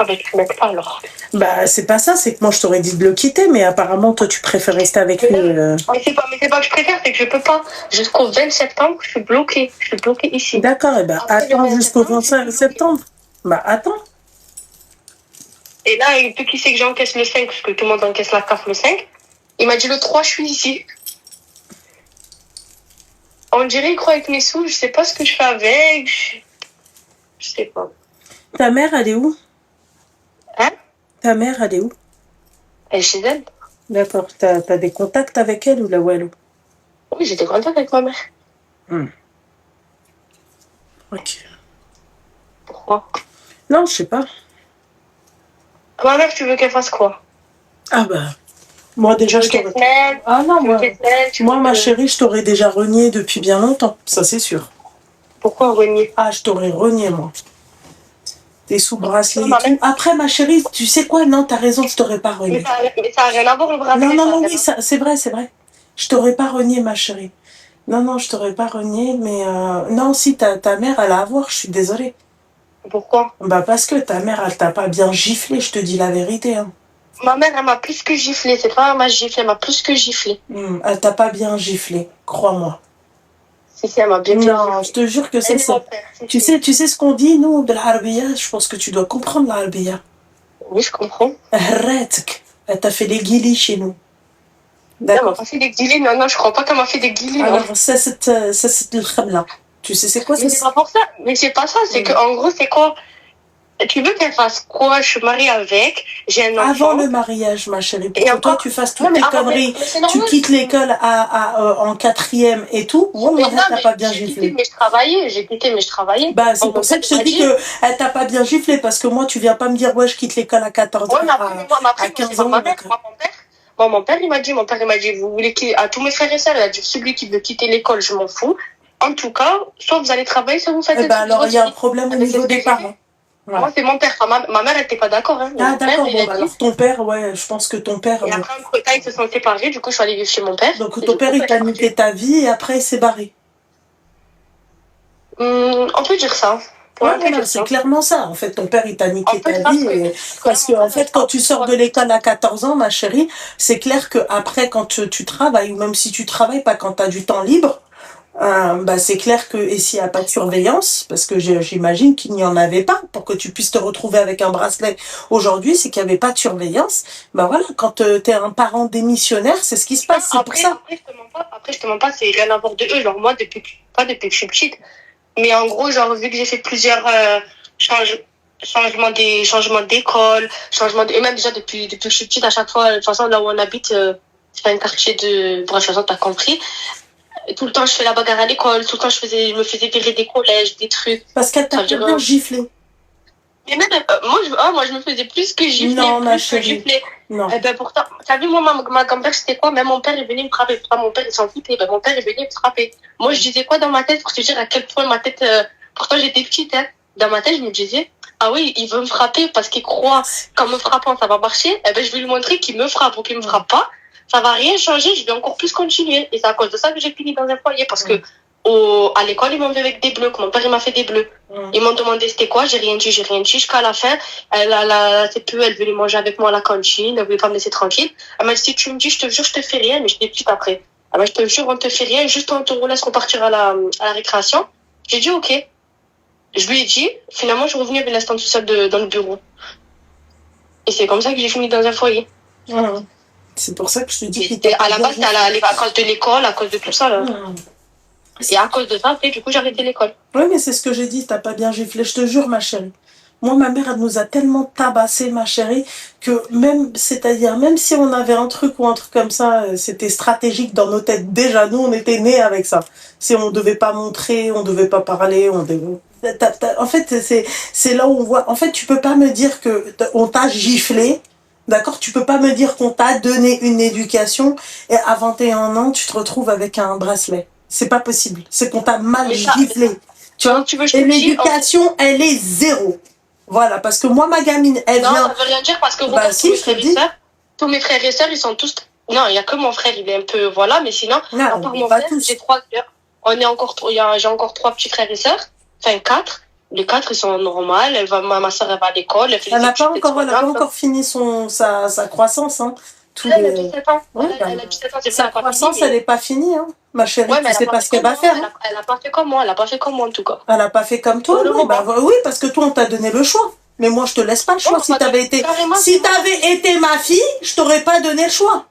avec ce mec-là, alors. Bah, c'est pas ça, c'est que moi je t'aurais dit de le quitter, mais apparemment toi tu préfères rester avec lui. Mais c'est pas que je préfère, c'est que je peux pas. Jusqu'au 20 septembre, je suis bloquée. Je suis bloquée ici. D'accord, et ben Après le attends 20 jusqu'au septembre, 25 septembre. Bah, attends. Et là, depuis qu'il sait que j'encaisse le 5, parce que tout le monde encaisse la CAF le 5, il m'a dit le 3, je suis ici. On dirait il croit avec mes sous, je sais pas ce que je fais avec. Je sais pas. Ta mère, elle est où? Hein? Ta mère, elle est où? Elle est chez elle. D'accord, t'as des contacts avec elle ou là où elle est? Oui, j'étais contente avec ma mère. Ok. Pourquoi? Non, je sais pas. Ma mère, tu veux qu'elle fasse quoi? Ah bah, moi déjà je t'aurais... Ah non, moi ma chérie, je t'aurais déjà renié depuis bien longtemps, ça c'est sûr. Pourquoi renier? Ah, je t'aurais renié moi. T'es sous bracelet Non, et tout. Après ma chérie, tu sais quoi? Non, t'as raison, je t'aurais pas renié. Mais ça a rien à voir le bracelet. Non, oui, c'est vrai, c'est vrai. Je t'aurais pas renié ma chérie. Non, je t'aurais pas renié, mais non, si ta mère, elle a à voir, je suis désolée. Pourquoi? Bah parce que ta mère, elle t'a pas bien giflé, je te dis la vérité. Hein. Ma mère, elle m'a plus que giflé. C'est pas elle m'a giflé, elle m'a plus que giflé. Elle t'a pas bien giflé, crois-moi. Si, elle m'a bien Non, giflé. je te jure que c'est ça. Tu sais ce qu'on dit, nous, de l'arabiya? Je pense que tu dois comprendre l'arabiya. Oui, je comprends. Arrête, elle t'a fait les guilis chez nous. D'accord. Elle m'a pas fait des guilis, non, je crois pas qu'elle m'a fait des guilis. Alors, ça, c'est le khamla. Tu sais, c'est quoi ça? Mais c'est pas pour ça. Mais c'est pas ça. C'est que, en gros, c'est quoi? Tu veux qu'elle fasse quoi? Je suis mariée avec, j'ai un enfant. Avant le mariage, ma chérie, pour que toi tu fasses toutes tes conneries, tu quittes l'école en 4e et tout. Mais non, t'as pas bien giflé. Mais j'ai quitté, mais je travaillais. Bah, c'est pour ça que je te dis qu'elle t'a pas bien giflé, parce que moi, tu viens pas me dire, ouais, je quitte l'école à 14 ans, à 15 ans. Moi, mon père, il m'a dit, vous voulez quitter, à tous mes frères et sœurs, il a dit, celui qui veut quitter l'école, je m'en fous. En tout cas, soit vous allez travailler, soit vous faites des trucs. Alors, il y a un problème au niveau des parents. Ouais. Moi, c'est mon père. Ma mère, elle n'était pas d'accord. Hein. Ah, d'accord. Alors ton père, ouais, je pense que ton père... Et après, entre-temps, ils se sont séparés. Du coup, je suis allée vivre chez mon père. Donc, ton père, il t'a niqué ta vie et après, il s'est barré. On peut dire ça. C'est clairement ça. En fait, ton père, il t'a niqué ta vie. Parce que, en fait, quand tu sors de l'école à 14 ans, ma chérie, c'est clair que après, quand tu travailles, ou même si tu travailles pas, quand tu as du temps libre, c'est clair que, et s'il n'y a pas de surveillance, parce que j'imagine qu'il n'y en avait pas, pour que tu puisses te retrouver avec un bracelet aujourd'hui, c'est qu'il n'y avait pas de surveillance. Voilà, quand t'es un parent démissionnaire, c'est ce qui se passe, c'est pour ça. Après, je te mens pas, c'est rien à voir de eux. Genre, moi, pas depuis que je suis petite, mais en gros, genre, vu que j'ai fait plusieurs changements d'école, et même déjà depuis que je suis petite, à chaque fois, de toute façon, là où on habite, c'est pas un quartier de... Bref, de toute façon, t'as compris. Tout le temps, je fais la bagarre à l'école. Tout le temps, je me faisais virer des collèges, des trucs. Parce qu'elle t'a bien giflé. Mais même, moi, je me faisais plus que gifler. Non, ma chérie. Non. Pourtant, t'as vu, moi, ma grand-mère, c'était quoi? Même mon père, il venait me frapper. Pourtant, mon père, il s'en foutait. Mon père, il venait me frapper. Moi, je disais quoi dans ma tête pour te dire à quel point ma tête... Pourtant, j'étais petite, hein. Dans ma tête, je me disais, ah oui, il veut me frapper parce qu'il croit qu'en me frappant, ça va marcher. Je vais lui montrer qu'il me frappe ou qu'il me frappe pas. Ça va rien changer, je vais encore plus continuer. Et c'est à cause de ça que j'ai fini dans un foyer. Parce que à l'école, ils m'ont vu avec des bleus. Mon père, il m'a fait des bleus. Ils m'ont demandé c'était quoi, j'ai rien dit. Jusqu'à la fin, la CPE, elle voulait manger avec moi à la cantine. Elle voulait pas me laisser tranquille. Elle m'a dit, si tu me dis, je te jure, je te fais rien. Mais je t'ai dit après. Je te jure, on te fait rien. Juste on te laisse repartir à la récréation. J'ai dit, ok. Je lui ai dit. Finalement, je suis revenue avec l'instant tout seul dans le bureau. Et c'est comme ça que j'ai fini dans un foyer. C'est pour ça que je te dis que à la base, c'était à cause de l'école, à cause de tout ça. Là. Et à cause de ça, après, du coup, j'ai arrêté l'école. Oui, mais c'est ce que j'ai dit, t'as pas bien giflé. Je te jure, ma chérie. Moi, ma mère, elle nous a tellement tabassé, ma chérie, que même si on avait un truc ou un truc comme ça, c'était stratégique dans nos têtes. Déjà, nous, on était nés avec ça. Si on devait pas montrer, on devait pas parler, en fait, c'est là où on voit. En fait, tu peux pas me dire que on t'a giflé. D'accord? Tu peux pas me dire qu'on t'a donné une éducation et à 21 ans, tu te retrouves avec un bracelet. C'est pas possible. C'est qu'on t'a mal giflé. Tu vois? Et l'éducation, elle est zéro. Voilà, parce que moi, ma gamine, elle vient... Non, ça veut rien dire parce que tous mes frères et sœurs, ils sont tous... Non, il y a que mon frère, il est un peu... Voilà, mais sinon, à part mon frère, j'ai 3 sœurs. J'ai encore 3 petits frères et sœurs. Enfin, 4. Les 4, ils sont normales. Ma soeur, elle va à l'école. Elle fait Elle les n'a pas études, encore, elle a pas etc. encore fini sa croissance, hein. Elle a 17 ans. Ouais, Elle a 17 ans, c'est sa bien, elle a pas croissance, fini. elle n'est pas finie, hein. Ma chérie, Ouais, tu mais elle a sais pas pas fait ce qu'elle comme va moi. faire, hein. Elle a pas fait comme moi. Elle a pas fait comme moi, en tout cas. Elle n'a pas fait comme toi, Pour le non? Bah moment. oui, parce que toi, on t'a donné le choix. Mais moi, je te laisse pas le choix. Non, Si t'avais été, carrément, si c'est moi. t'avais été ma fille, je t'aurais pas donné le choix.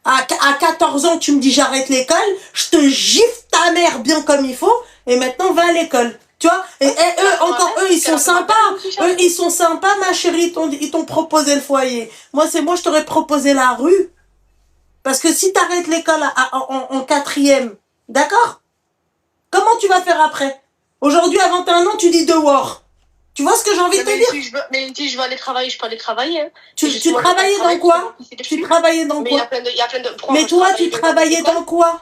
À 14 ans, tu me dis j'arrête l'école, je te gifle ta mère bien comme il faut, et maintenant va à l'école. Tu vois? Et eux, encore eux, ils sont sympas. Eux, ils sont sympas, ma chérie. Ils t'ont proposé le foyer. Moi, je t'aurais proposé la rue. Parce que si t'arrêtes l'école en quatrième, d'accord? Comment tu vas faire après? Aujourd'hui, à 21 ans, tu dis dehors. Tu vois ce que j'ai envie de te dire? Mais si je veux aller travailler, je peux aller travailler. Hein. Tu travaillais dans quoi? Tu travaillais dans Mais quoi? il y a plein de Mais toi, tu travaillais dans quoi?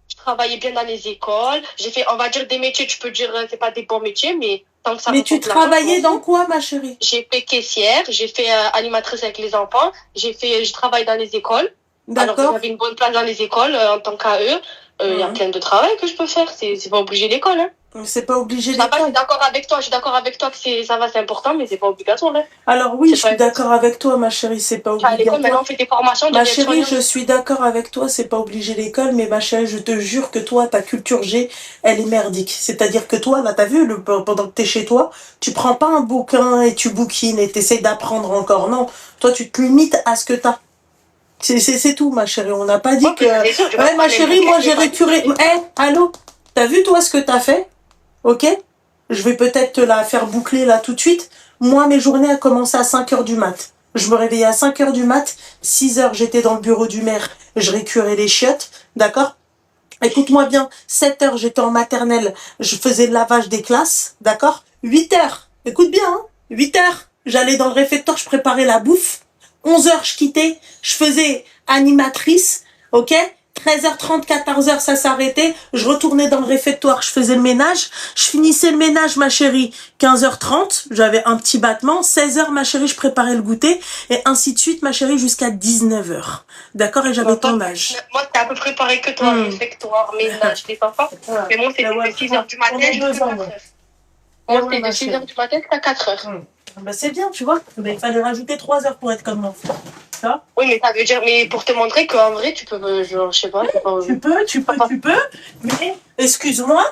Je travaillais bien dans les écoles. J'ai fait, on va dire, des métiers, tu peux dire, c'est pas des bons métiers, mais tant que ça Mais tu travaillais dans quoi, ma chérie? J'ai fait caissière, j'ai fait animatrice avec les enfants, je travaille dans les écoles. Alors que j'avais une bonne place dans les écoles en tant qu'AE. Il y a plein de travail que je peux faire. C'est pas obligé l'école. Hein. C'est pas obligé l'école. Je suis d'accord avec toi. Je suis d'accord avec toi que ça va, c'est important, mais c'est pas obligatoire. Hein. Alors oui, je suis d'accord avec toi, ma chérie, c'est pas obligatoire. À l'école, maintenant, on fait des formations. Ma chérie, je suis d'accord avec toi, c'est pas obligé l'école, mais ma chérie, je te jure que toi, ta culture G, elle est merdique. C'est-à-dire que toi, là, t'as vu, pendant que t'es chez toi, tu prends pas un bouquin et tu bouquines et t'essayes d'apprendre encore. Non, toi, tu te limites à ce que t'as. C'est tout, ma chérie. On n'a pas dit que... Ouais, ma chérie, moi, j'ai récuré... Allô? T'as vu, toi, ce que t'as fait? Ok? Je vais peut-être te la faire boucler, là, tout de suite. Moi, mes journées, elles commencent à 5h du mat. Je me réveillais à 5h du mat. 6h, j'étais dans le bureau du maire. Je récurais les chiottes. D'accord? Écoute-moi bien. 7h, j'étais en maternelle. Je faisais le lavage des classes. D'accord? 8h. Écoute bien, hein? 8h. J'allais dans le réfectoire, je préparais la bouffe. 11h, je quittais, je faisais animatrice, ok? 13h30, 14h, ça s'arrêtait. Je retournais dans le réfectoire, je faisais le ménage. Je finissais le ménage, ma chérie, 15h30. J'avais un petit battement. 16h, ma chérie, je préparais le goûter. Et ainsi de suite, ma chérie, jusqu'à 19h. D'accord? Et j'avais ton âge. Moi, c'était à peu près pareil que toi. Réfectoire, ménage, les enfants. Mais moi, c'était de 6h du matin jusqu'à 4h. Moi, c'était de 6h du matin jusqu'à 4h. Bah c'est bien, tu vois. Mais il fallait rajouter 3 heures pour être comme moi. Oui, mais ça veut dire, mais pour te montrer qu'en vrai, tu peux, genre, je sais pas. Tu peux. Mais, excuse-moi,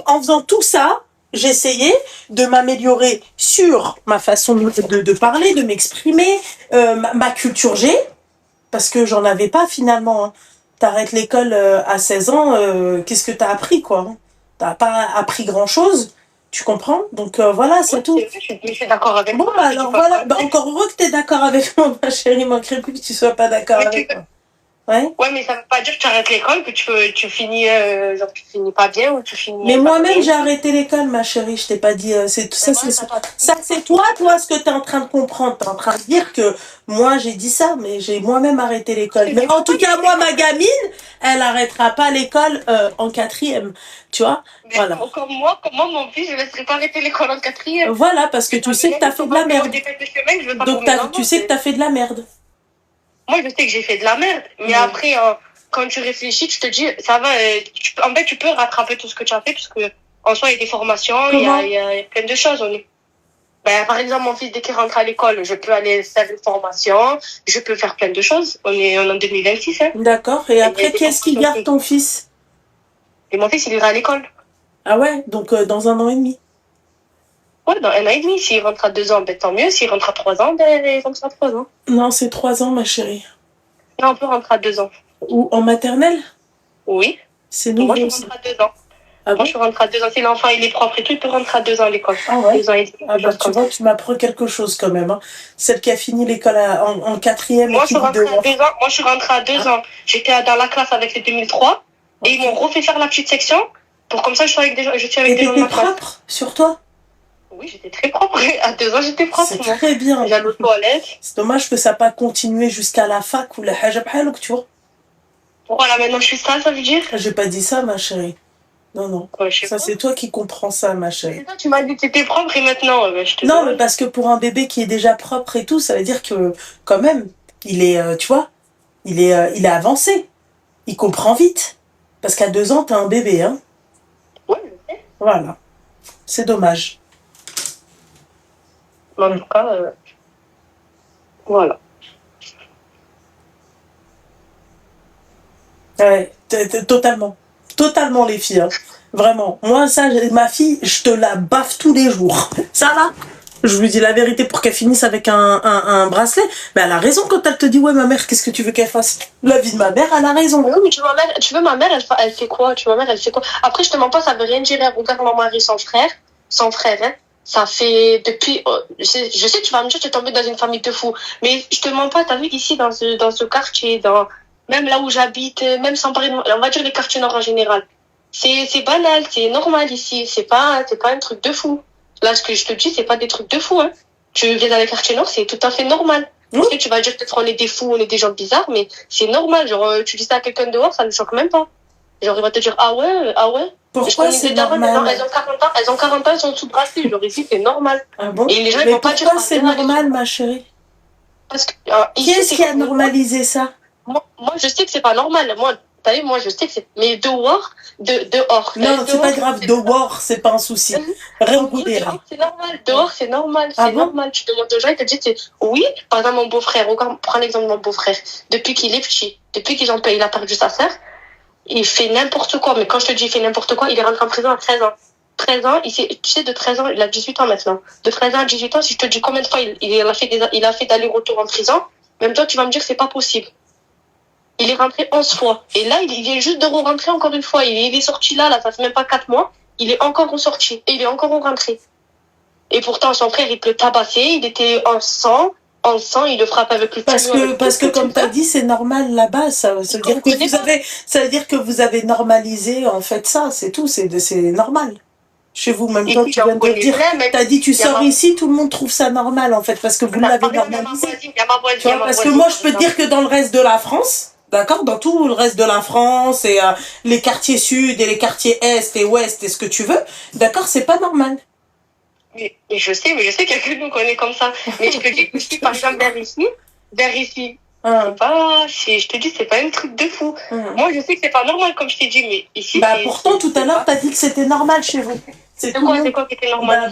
en faisant tout ça, j'essayais de m'améliorer sur ma façon de parler, de m'exprimer, ma culture G, parce que j'en avais pas finalement. Hein. T'arrêtes l'école à 16 ans, qu'est-ce que t'as appris, quoi? Hein. T'as pas appris grand-chose. Tu comprends? Donc voilà, c'est tout. Je suis d'accord avec moi. Bon, bah, alors voilà, bah, encore heureux que tu es d'accord avec moi, ma chérie. Il manquerait plus que tu sois pas d'accord avec moi. Ouais, mais ça veut pas dire que tu arrêtes l'école, que tu finis, genre, tu finis pas bien ou tu finis. Mais moi-même, j'ai arrêté l'école, ma chérie. Je t'ai pas dit. C'est toi, ce que tu es en train de comprendre. Tu es en train de dire que moi, j'ai dit ça, mais j'ai moi-même arrêté l'école. Mais en tout cas, moi, ma gamine, elle arrêtera pas l'école en quatrième. Tu vois? Mais voilà. Comme moi, mon fils, je ne laisserai pas arrêter l'école en quatrième. Voilà, parce que tu sais que tu as fait de la merde. Donc, tu sais que tu as fait de la merde. Moi, je sais que j'ai fait de la merde. Mais après, quand tu réfléchis, tu te dis, ça va, en fait, tu peux rattraper tout ce que tu as fait, parce que, en soi, il y a des formations, il y a plein de choses. Par exemple, mon fils, dès qu'il rentre à l'école, je peux aller faire une formation, je peux faire plein de choses. On est en 2026, hein. D'accord. Et après, qu'est-ce qui garde ton fils? Et mon fils, il ira à l'école. Ah ouais? Donc, dans 1 an et demi? Ouais, dans 1 an et demi. S'il rentre à 2 ans, ben, tant mieux. S'il rentre à 3 ans, ben, il rentre à 3 ans. Non, c'est 3 ans, ma chérie. Non, on peut rentrer à 2 ans. Ou en maternelle? Oui. C'est nouveau. Moi, je rentre à 2 ans. Ah bon? Moi, je rentre à 2 ans. Si l'enfant, il est propre et tout, il peut rentrer à 2 ans à l'école. Ah ouais? 2 ans et demi. Ah bah, tu vois, tu m'apprends quelque chose quand même. Hein. Celle qui a fini l'école en quatrième. Moi, je suis rentrée à 2 ans. Moi, je suis rentrée à 2 ans. J'étais dans la classe avec les 2003. Et ils m'ont refait faire la petite section. Pour comme ça, je suis avec des gens de ma classe. Propre sur toi? Oui, j'étais très propre. À 2 ans, j'étais propre. C'est très bien. J'allais aux toilettes. C'est dommage que ça n'a pas continué jusqu'à la fac ou la hajab halouk, tu vois. Voilà, maintenant je suis ça veut dire? J'ai pas dit ça, ma chérie. Non. Ouais, ça, c'est toi qui comprends ça, ma chérie. Ça, tu m'as dit que t'étais propre et maintenant, je te non, mais parce que pour un bébé qui est déjà propre et tout, ça veut dire que, quand même, il est, tu vois, il est avancé. Il comprend vite. Parce qu'à 2 ans, t'as un bébé, hein. Ouais, je sais. Voilà. C'est dommage. En tout cas, voilà. Ouais, totalement. Totalement, les filles. Hein. Vraiment. Moi, ça, ma fille, je te la baffe tous les jours. Ça, là, je lui dis la vérité pour qu'elle finisse avec un bracelet. Mais elle a raison quand elle te dit, ouais, ma mère, qu'est-ce que tu veux qu'elle fasse? La vie de ma mère, elle a raison. Oui, mais tu veux, ma mère, elle fait quoi? Tu vois, ma mère, elle fait quoi? Après, je te mens pas, ça veut rien dire. Regarde mon mari sans frère, hein. Ça fait depuis, je sais, tu vas me dire, tu es tombé dans une famille de fous. Mais je te mens pas, t'as vu, ici, dans ce quartier, même là où j'habite, même sans parler, on va dire les quartiers nord en général. C'est banal, c'est normal ici. C'est pas un truc de fou. Là, ce que je te dis, c'est pas des trucs de fou, hein. Tu viens dans les quartiers nord, c'est tout à fait normal. Parce que tu vas dire peut-être on est des fous, on est des gens bizarres, mais c'est normal. Genre, tu dis ça à quelqu'un dehors, ça ne choque même pas. Genre, il va te dire, ah ouais. Pourquoi c'est normal? Elles ont 40 ans, elles sont sous bracelet. Genre, ici, c'est normal. Ah bon? Et les gens, ils mais vont pas dire, pourquoi c'est normal, ma chérie? Parce que, Qui est-ce qui a normalisé ça? Moi, je sais que c'est pas normal. T'as vu, moi, je sais que c'est, mais dehors. Non, c'est pas grave, dehors, c'est pas un souci. Dehors, c'est normal. Dehors, c'est normal. C'est normal. Tu demandes aux gens, ils te disent, oui. Par exemple, mon beau-frère, prends l'exemple de mon beau-frère. Depuis qu'il est petit, depuis qu'il en paye, il a perdu sa sœur, il fait n'importe quoi. Mais quand je te dis il fait n'importe quoi, il est rentré en prison à 13 ans. 13 ans, tu sais, de 13 ans, il a 18 ans maintenant. De 13 ans à 18 ans, si je te dis combien de fois il a fait d'aller-retour en prison, même toi, tu vas me dire que c'est pas possible. Il est rentré 11 fois. Et là, il vient juste de re-rentrer encore une fois. Il est sorti là, ça fait même pas 4 mois. Il est encore ressorti. Et il est encore rentré. Et pourtant, son frère, il peut le tabasser. Il était en sang, il le frappe avec le tuyau. Parce que comme tu as dit, c'est normal là-bas. Ça veut dire que vous avez normalisé, en fait, ça. C'est tout. C'est normal. Chez vous, même toi, tu viens de le dire. T'as dit, tu sors ici, tout le monde trouve ça normal, en fait, parce que vous l'avez normalisé. Parce que moi, je peux te dire que dans le reste de la France, d'accord, dans tout le reste de la France et les quartiers sud et les quartiers est et ouest et ce que tu veux, d'accord, c'est pas normal. Mais je sais qu'il y a que nous qu'on est comme ça. Mais je te dis aussi, par exemple, vers ici. Je te dis, c'est pas un truc de fou. Moi, je sais que c'est pas normal, comme je t'ai dit, mais ici. Bah, pourtant, tout à l'heure, t'as dit que c'était normal chez vous. C'est quoi qui était normal?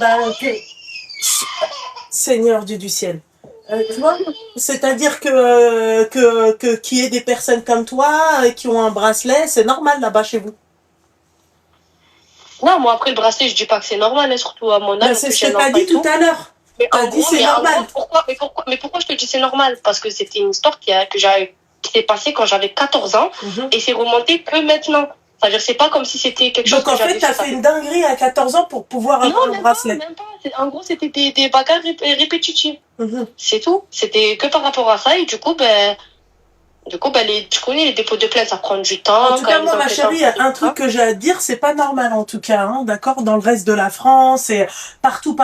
Seigneur Dieu du ciel. Tu vois, c'est-à-dire que qu'il y ait des personnes comme toi qui ont un bracelet, c'est normal là-bas chez vous. Non, moi après le bracelet, je dis pas que c'est normal, hein, surtout à mon âge. C'est ce que t'as dit tout à l'heure. T'as dit c'est normal. Pourquoi je te dis c'est normal? Parce que c'était une histoire qui s'est passée quand j'avais 14 ans et c'est remonté que maintenant. C'est-à-dire, c'est pas comme si c'était quelque chose que j'avais fait. Donc en fait, t'as fait une dinguerie à 14 ans pour pouvoir avoir le bracelet. Non, même pas. En gros, c'était des bagarres répétitives. C'est tout. C'était que par rapport à ça et du coup, tu connais les dépôts de plainte, ça prend du temps. En tout cas, moi, ma chérie, un truc que j'ai à te dire, c'est pas normal en tout cas, hein, d'accord? Dans le reste de la France et partout,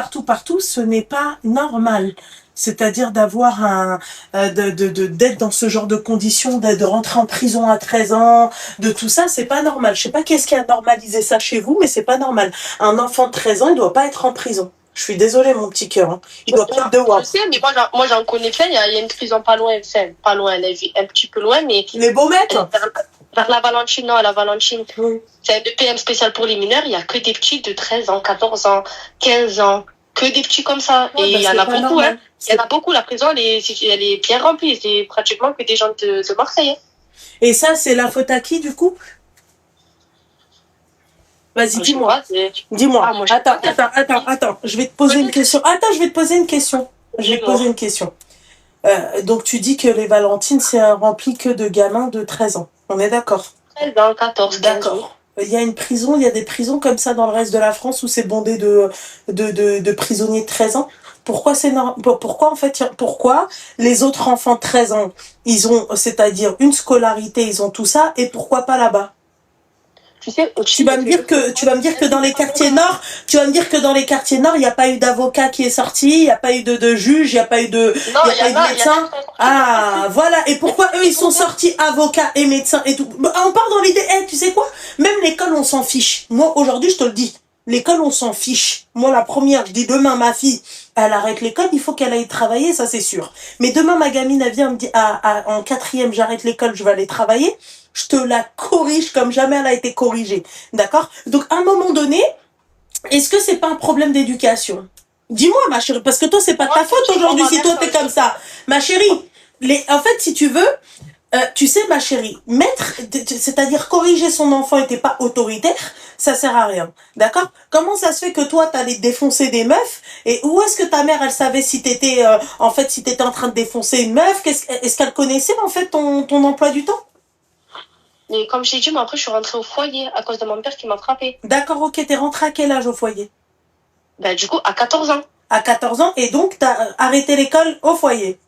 ce n'est pas normal. C'est-à-dire d'avoir d'être dans ce genre de conditions, de rentrer en prison à 13 ans, de tout ça, c'est pas normal. Je sais pas qu'est-ce qui a normalisé ça chez vous, mais c'est pas normal. Un enfant de 13 ans, il doit pas être en prison. Je suis désolée, mon petit cœur. Hein. Il doit pas être dehors. Je sais, mais moi j'en connais plein. Il y a une prison pas loin, elle est un petit peu loin, mais. Les Baumettes? Vers la Valentine, non, à la Valentine. C'est un EPM spécial pour les mineurs. Il y a que des petits de 13 ans, 14 ans, 15 ans. Que des petits comme ça. Et il y en a beaucoup, hein. Il y en a beaucoup. La prison, elle est bien remplie. C'est pratiquement que des gens de Marseille. Hein. Et ça, c'est la faute à qui, du coup? Vas-y, dis-moi. Dis-moi. Attends. Je vais te poser une question. Je vais te poser une question. Donc, tu dis que les Valentines, c'est rempli que de gamins de 13 ans. On est d'accord? 13 ans, 14, 15 d'accord. Il y a des prisons comme ça dans le reste de la France où c'est bondé de prisonniers de 13 ans. Pourquoi les autres enfants de 13 ans, ils ont, c'est-à-dire une scolarité, ils ont tout ça, et pourquoi pas là-bas? Tu vas me dire que dans les quartiers nord, il n'y a pas eu d'avocat qui est sorti, il n'y a pas eu de juge, il n'y a pas eu de médecin. Voilà. Et pourquoi eux, ils sont sortis avocats et médecins et tout? On part dans l'idée, tu sais quoi? Même l'école, on s'en fiche. Moi, aujourd'hui, je te le dis. L'école, on s'en fiche. Moi, la première, je dis demain, ma fille, elle arrête l'école, il faut qu'elle aille travailler, ça c'est sûr. Mais demain, ma gamine, elle vient me dire, en 4e, j'arrête l'école, je vais aller travailler. Je te la corrige comme jamais elle a été corrigée. D'accord? Donc, à un moment donné, est-ce que c'est pas un problème d'éducation? Dis-moi, ma chérie, parce que toi, c'est pas Moi, ta je faute dis, moi, aujourd'hui ma si mère, toi c'est t'es un comme truc. ça. Ma chérie, en fait, si tu veux, tu sais, ma chérie, c'est-à-dire corriger son enfant et t'es pas autoritaire, ça sert à rien. D'accord? Comment ça se fait que toi, t'allais défoncer des meufs? Et où est-ce que ta mère, elle savait si t'étais, en fait, si t'étais en train de défoncer une meuf? Est-ce qu'elle connaissait, en fait, ton emploi du temps? Mais comme j'ai dit, moi, après, je suis rentrée au foyer à cause de mon père qui m'a frappée. D'accord, ok, t'es rentrée à quel âge au foyer? Ben, du coup, à 14 ans. À 14 ans, et donc t'as arrêté l'école au foyer.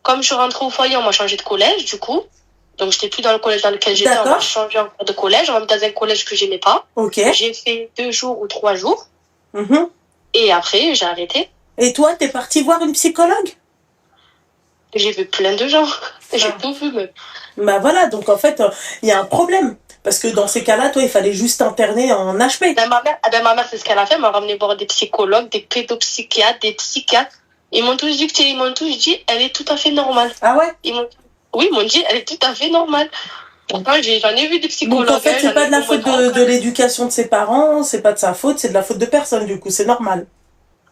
Comme je suis rentrée au foyer, on m'a changé de collège, du coup. Donc, j'étais plus dans le collège dans lequel j'étais, on m'a D'accord, changé encore de collège, on m'a mis dans un collège que j'aimais pas. ok. J'ai fait 2 jours ou 3 jours, Mhm. et après, j'ai arrêté. Et toi, t'es partie voir une psychologue? J'ai vu plein de gens. J'ai Ah. tout vu, même. Bah voilà, donc en fait, il y a un problème. Parce que dans ces cas-là, toi, il fallait juste t'interner en HP. Ma mère, c'est ce qu'elle a fait. Elle m'a ramené voir des psychologues, des pédopsychiatres, des psychiatres. Ils m'ont tous dit, elle est tout à fait normale. Ah ouais? Oui, ils m'ont dit, elle est tout à fait normale. Pourtant, j'en ai vu des Donc en psychologues, fait, hein, c'est j'en pas ai de vu la au moins faute trois ou de quatre. l'éducation de ses parents, c'est pas de sa faute, c'est de la faute de personne, du coup, c'est normal.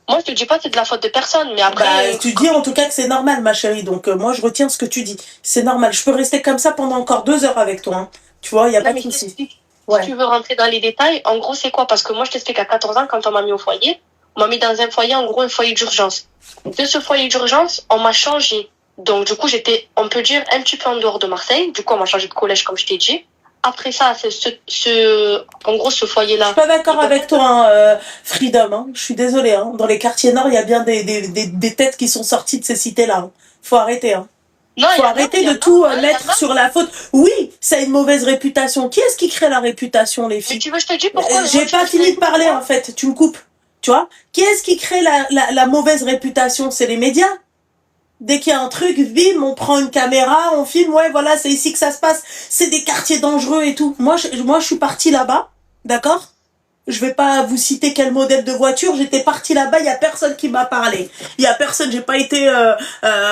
Moi, je te dis pas que c'est de la faute de personne, mais après, Bah, tu dis en tout cas que c'est normal, ma chérie, donc moi, je retiens ce que tu dis. C'est normal. Je peux rester comme ça pendant encore 2 heures avec toi, hein. Tu vois, il y a non, pas de mais je souci. t'explique. Si Ouais. tu veux rentrer dans les détails, en gros, c'est quoi? Parce que moi, je t'explique à 14 ans, quand on m'a mis au foyer, on m'a mis dans un foyer, en gros, un foyer d'urgence. De ce foyer d'urgence, on m'a changé. Donc, du coup, j'étais, on peut dire, un petit peu en dehors de Marseille. Du coup, on m'a changé de collège, comme je t'ai dit. Après ça, en gros, ce Je foyer-là. suis pas d'accord avec toi, hein, Freedom, hein. Je suis désolée, hein. Dans les quartiers nord, il y a bien des têtes qui sont sorties de ces cités-là, hein. Faut arrêter, hein. Non, Faut arrêter de tout mettre sur la faute. Oui, ça a une mauvaise réputation. Qui est-ce qui crée la réputation, les Mais filles? tu veux, je te dis pourquoi? J'ai pas fini de parler, en fait. Tu me coupes. Tu vois? Qui est-ce qui crée la mauvaise réputation? C'est les médias. Dès qu'il y a un truc, bim, on prend une caméra, on filme, ouais, voilà, c'est ici que ça se passe. C'est des quartiers dangereux et tout. Moi, je suis partie là-bas, d'accord? Je vais pas vous citer quel modèle de voiture. J'étais partie là-bas, il y a personne qui m'a parlé. Il y a personne. J'ai pas été.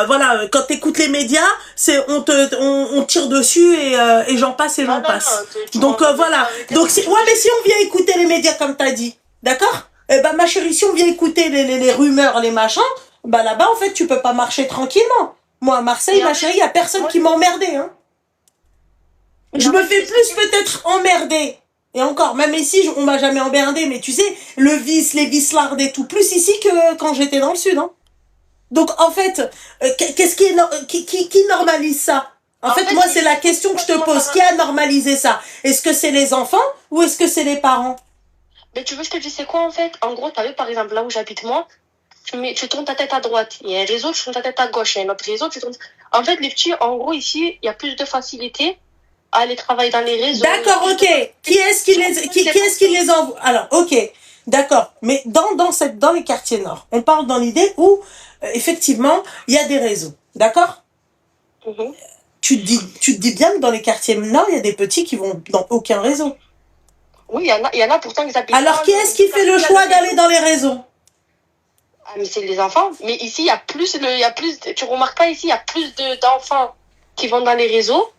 Voilà. Quand t'écoutes les médias, c'est on tire dessus et j'en passe et j'en passe. Donc voilà. Donc ouais, mais si on vient écouter les médias comme t'as dit, d'accord? Eh ben ma chérie, si on vient écouter les rumeurs, les machins, bah là-bas en fait tu peux pas marcher tranquillement. Moi à Marseille, ma chérie, il y a personne qui m'a emmerdé, hein. Je me fais plus peut-être emmerder. Et encore, même ici, on m'a jamais emmerdé, mais tu sais, le vice, les vislards et tout, plus ici que quand j'étais dans le sud, hein. Donc, en fait, qu'est-ce qui normalise ça? En fait, moi, c'est la question que je te pose. Qui a normalisé ça? Est-ce que c'est les enfants ou est-ce que c'est les parents? Mais tu veux, je te dis, c'est quoi en fait? En gros, t'as vu, par exemple, là où j'habite moi, tu tournes ta tête à droite. Il y a un réseau, tu tournes ta tête à gauche. Il y a un autre réseau, tu tournes. En fait, les petits, en gros, ici, il y a plus de facilité à aller travailler dans les réseaux. D'accord, ok. Qui est-ce qui les envoie? Alors, ok. D'accord. Mais dans les quartiers nord, on parle dans l'idée où, effectivement, il y a des réseaux. D'accord? Mhm. Tu te dis bien que dans les quartiers nord, il y a des petits qui vont dans aucun réseau. Oui, il y en a pourtant qui habitent. Alors, qui est-ce qui fait le choix d'aller dans les réseaux? Ah, mais c'est les enfants. Mais ici, tu remarques pas ici, il y a plus d'enfants qui vont dans les réseaux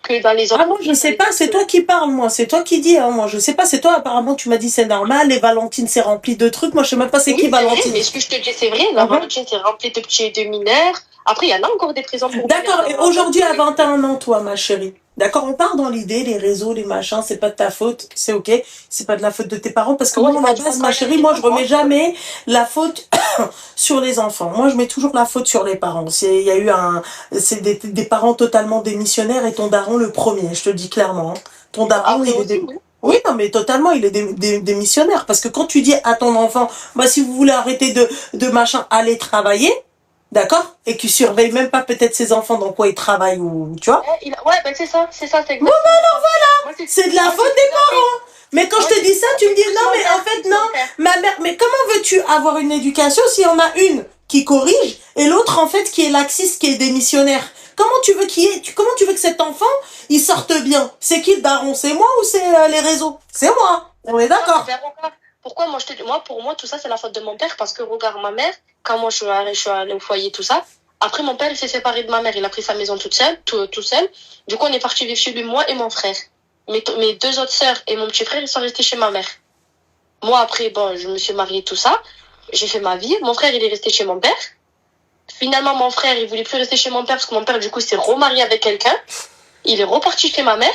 que dans les autres. Ah moi je sais pas, c'est toi qui parles, moi, c'est toi qui dis, hein, moi je sais pas, c'est toi, apparemment tu m'as dit c'est normal, et Valentine c'est rempli de trucs, moi je sais même pas c'est Oui, qui Valentine. vrai, mais ce que je te dis, c'est vrai, la Valentine, c'est rempli de petits et de mineurs. Après, il y en a encore des prisons pour D'accord, mineurs, et aujourd'hui à 21 ans, toi, ma chérie. D'accord, on part dans l'idée, les réseaux, les machins, c'est pas de ta faute, c'est ok, c'est pas de la faute de tes parents, parce que moi, à la base, ma chérie, moi, je remets jamais la faute sur les enfants. Moi, je mets toujours la faute sur les parents. Il y a eu c'est des parents totalement démissionnaires et ton daron le premier, je te le dis clairement, hein. Ton daron, il est oui, non, mais totalement, il est démissionnaire, parce que quand tu dis à ton enfant, bah, si vous voulez arrêter de machin, allez travailler, d'accord? Et qui surveille même pas peut-être ses enfants dans quoi ils travaillent ou, tu vois? Ouais, ben c'est ça, c'est exactement. Bon, bah alors voilà! C'est de la faute des parents! Mais quand je te dis ça, tu me dis non, mais en fait, non, ma mère, mais comment veux-tu avoir une éducation si on a une qui corrige et l'autre, en fait, qui est laxiste, qui est démissionnaire? Comment tu veux comment tu veux que cet enfant, il sorte bien? C'est qui le daron? C'est moi ou c'est les réseaux? C'est moi! On est d'accord? Pourquoi pour moi, tout ça, c'est la faute de mon père parce que regarde ma mère, quand moi je suis allée au foyer, tout ça. Après, mon père, il s'est séparé de ma mère, il a pris sa maison tout seul. Du coup, on est parti vivre chez lui, moi et mon frère. Mes 2 autres sœurs et mon petit frère, ils sont restés chez ma mère. Moi, après, bon, je me suis mariée, tout ça. J'ai fait ma vie. Mon frère, il est resté chez mon père. Finalement, mon frère, il voulait plus rester chez mon père parce que mon père, du coup, s'est remarié avec quelqu'un. Il est reparti chez ma mère.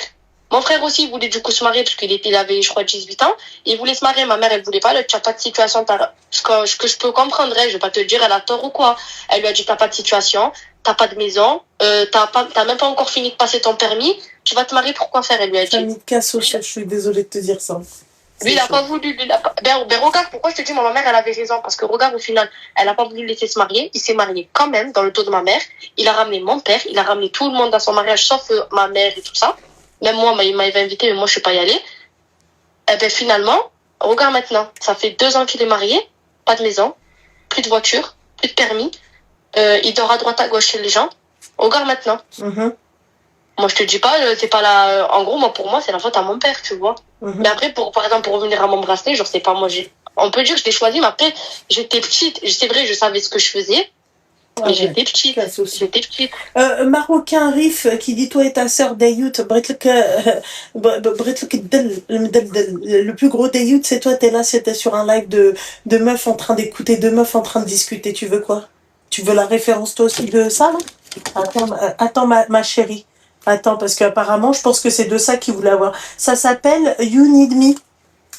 Mon frère aussi, il voulait du coup se marier parce il avait, je crois, 18 ans. Il voulait se marier. Ma mère, elle voulait pas. Elle a dit, t'as pas de situation. Ce que je peux comprendre, je vais pas te dire, elle a tort ou quoi. Elle lui a dit, t'as pas de situation, t'as pas de maison, t'as même pas encore fini de passer ton permis. Tu vas te marier, pourquoi faire? Elle lui a dit. Famille de Casso, je suis désolée de te dire ça. Lui, il a pas voulu. Lui, il a pas... ben, regarde, pourquoi je te dis, ma mère, elle avait raison. Parce que regarde, au final, elle a pas voulu le laisser se marier. Il s'est marié quand même, dans le dos de ma mère. Il a ramené mon père. Il a ramené tout le monde à son mariage, sauf ma mère et tout ça. Même moi, il m'avait invité, mais moi, je suis pas y allée. Et ben, finalement, regarde maintenant. Ça fait 2 ans qu'il est marié. Pas de maison. Plus de voiture. Plus de permis. Il dort à droite, à gauche chez les gens. Regarde maintenant. Moi, je te dis pas, c'est pas la... En gros, moi, pour moi, c'est la faute à mon père, tu vois. Mais après, par exemple, pour revenir à mon bracelet, genre, c'est pas moi, on peut dire que je l'ai choisi, mais après, j'étais petite. C'est vrai, je savais ce que je faisais. Mais j'étais petite. J'étais petite. Marocain Rif qui dit toi et ta sœur Dayout, le plus gros Dayout, c'est toi, t'es là, c'était sur un live de meufs en train d'écouter, de meufs en train de discuter. Tu veux quoi? Tu veux la référence toi aussi de ça, là? Attends ma chérie. Attends, parce qu'apparemment, je pense que c'est de ça qu'ils voulaient avoir. Ça s'appelle You Need Me.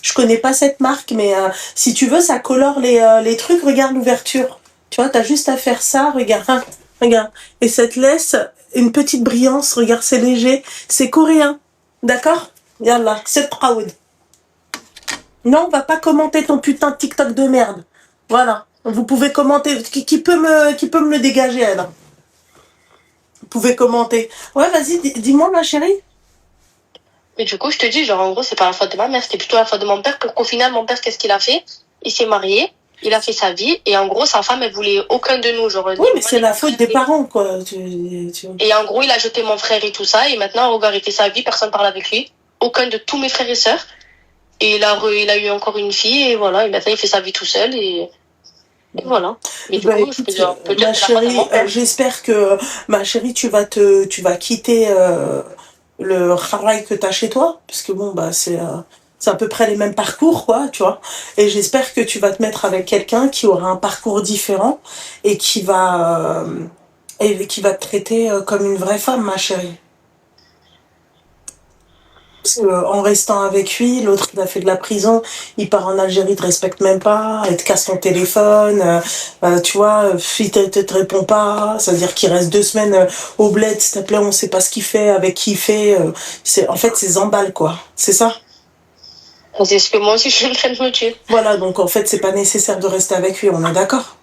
Je connais pas cette marque, mais si tu veux, ça colore les trucs. Regarde l'ouverture. Tu vois, t'as juste à faire ça. Regarde, hein, regarde. Et ça te laisse une petite brillance. Regarde, c'est léger. C'est coréen. D'accord? Yallah, c'est proud. Non, on va pas commenter ton putain de TikTok de merde. Voilà. Vous pouvez commenter. Qui peut me le dégager, elle? Vous pouvez commenter. Ouais, vas-y, dis-moi, ma chérie. Mais du coup, je te dis, genre, en gros, c'est pas la faute de ma mère, c'était plutôt la faute de mon père. Pour qu'au final, mon père, qu'est-ce qu'il a fait? Il s'est marié, il a fait sa vie, et en gros, sa femme, elle voulait aucun de nous, genre. Oui, mais c'est la faute des parents, quoi. Et en gros, il a jeté mon frère et tout ça, et maintenant, regarde, il fait sa vie, personne parle avec lui. Aucun de tous mes frères et sœurs. Et il a eu encore une fille, et voilà, et maintenant, il fait sa vie tout seul, et voilà. Mais du coup, écoute, je peux dire ma chérie, j'espère que, ma chérie, tu vas quitter le travail que t'as chez toi, parce que bon, bah, c'est à peu près les mêmes parcours, quoi, tu vois. Et j'espère que tu vas te mettre avec quelqu'un qui aura un parcours différent et qui va te traiter comme une vraie femme, ma chérie. En restant avec lui, l'autre il a fait de la prison, il part en Algérie, il te respecte même pas, il te casse ton téléphone, tu vois, il te répond pas, ça veut dire qu'il reste 2 semaines au bled, s'il te plaît, on sait pas ce qu'il fait, avec qui il fait, en fait c'est Zambal quoi, c'est ça? C'est ce que moi aussi je suis en train de me dire. Voilà, donc en fait c'est pas nécessaire de rester avec lui, on est d'accord?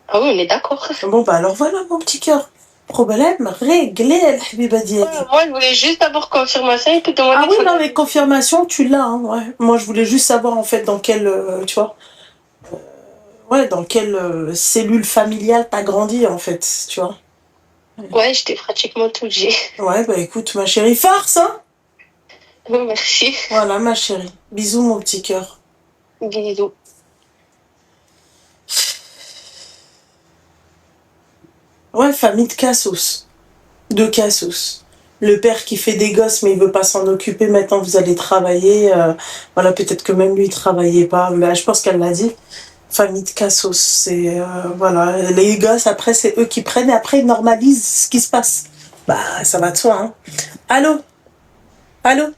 Ah oui, on est d'accord. Bon bah alors voilà mon petit cœur. Problème réglé, El Habiba Diaby. Moi, je voulais juste d'abord confirmer ça et te demander. Ah oui, non, les confirmations, tu l'as, hein, ouais. Moi, je voulais juste savoir, en fait, dans quelle, tu vois, dans quelle cellule familiale t'as grandi, en fait, tu vois. Ouais, j'étais pratiquement tout dit. Ouais, bah écoute, ma chérie, force, hein. Merci. Voilà, ma chérie. Bisous, mon petit cœur. Bisous. Ouais, famille de Cassos. De Cassos. Le père qui fait des gosses, mais il veut pas s'en occuper. Maintenant, vous allez travailler. Voilà, peut-être que même lui, il travaillait pas. Mais je pense qu'elle l'a dit. Famille de Cassos. C'est, voilà. Les gosses, après, c'est eux qui prennent et après, ils normalisent ce qui se passe. Bah, ça va de soi, hein. Allô? Allô?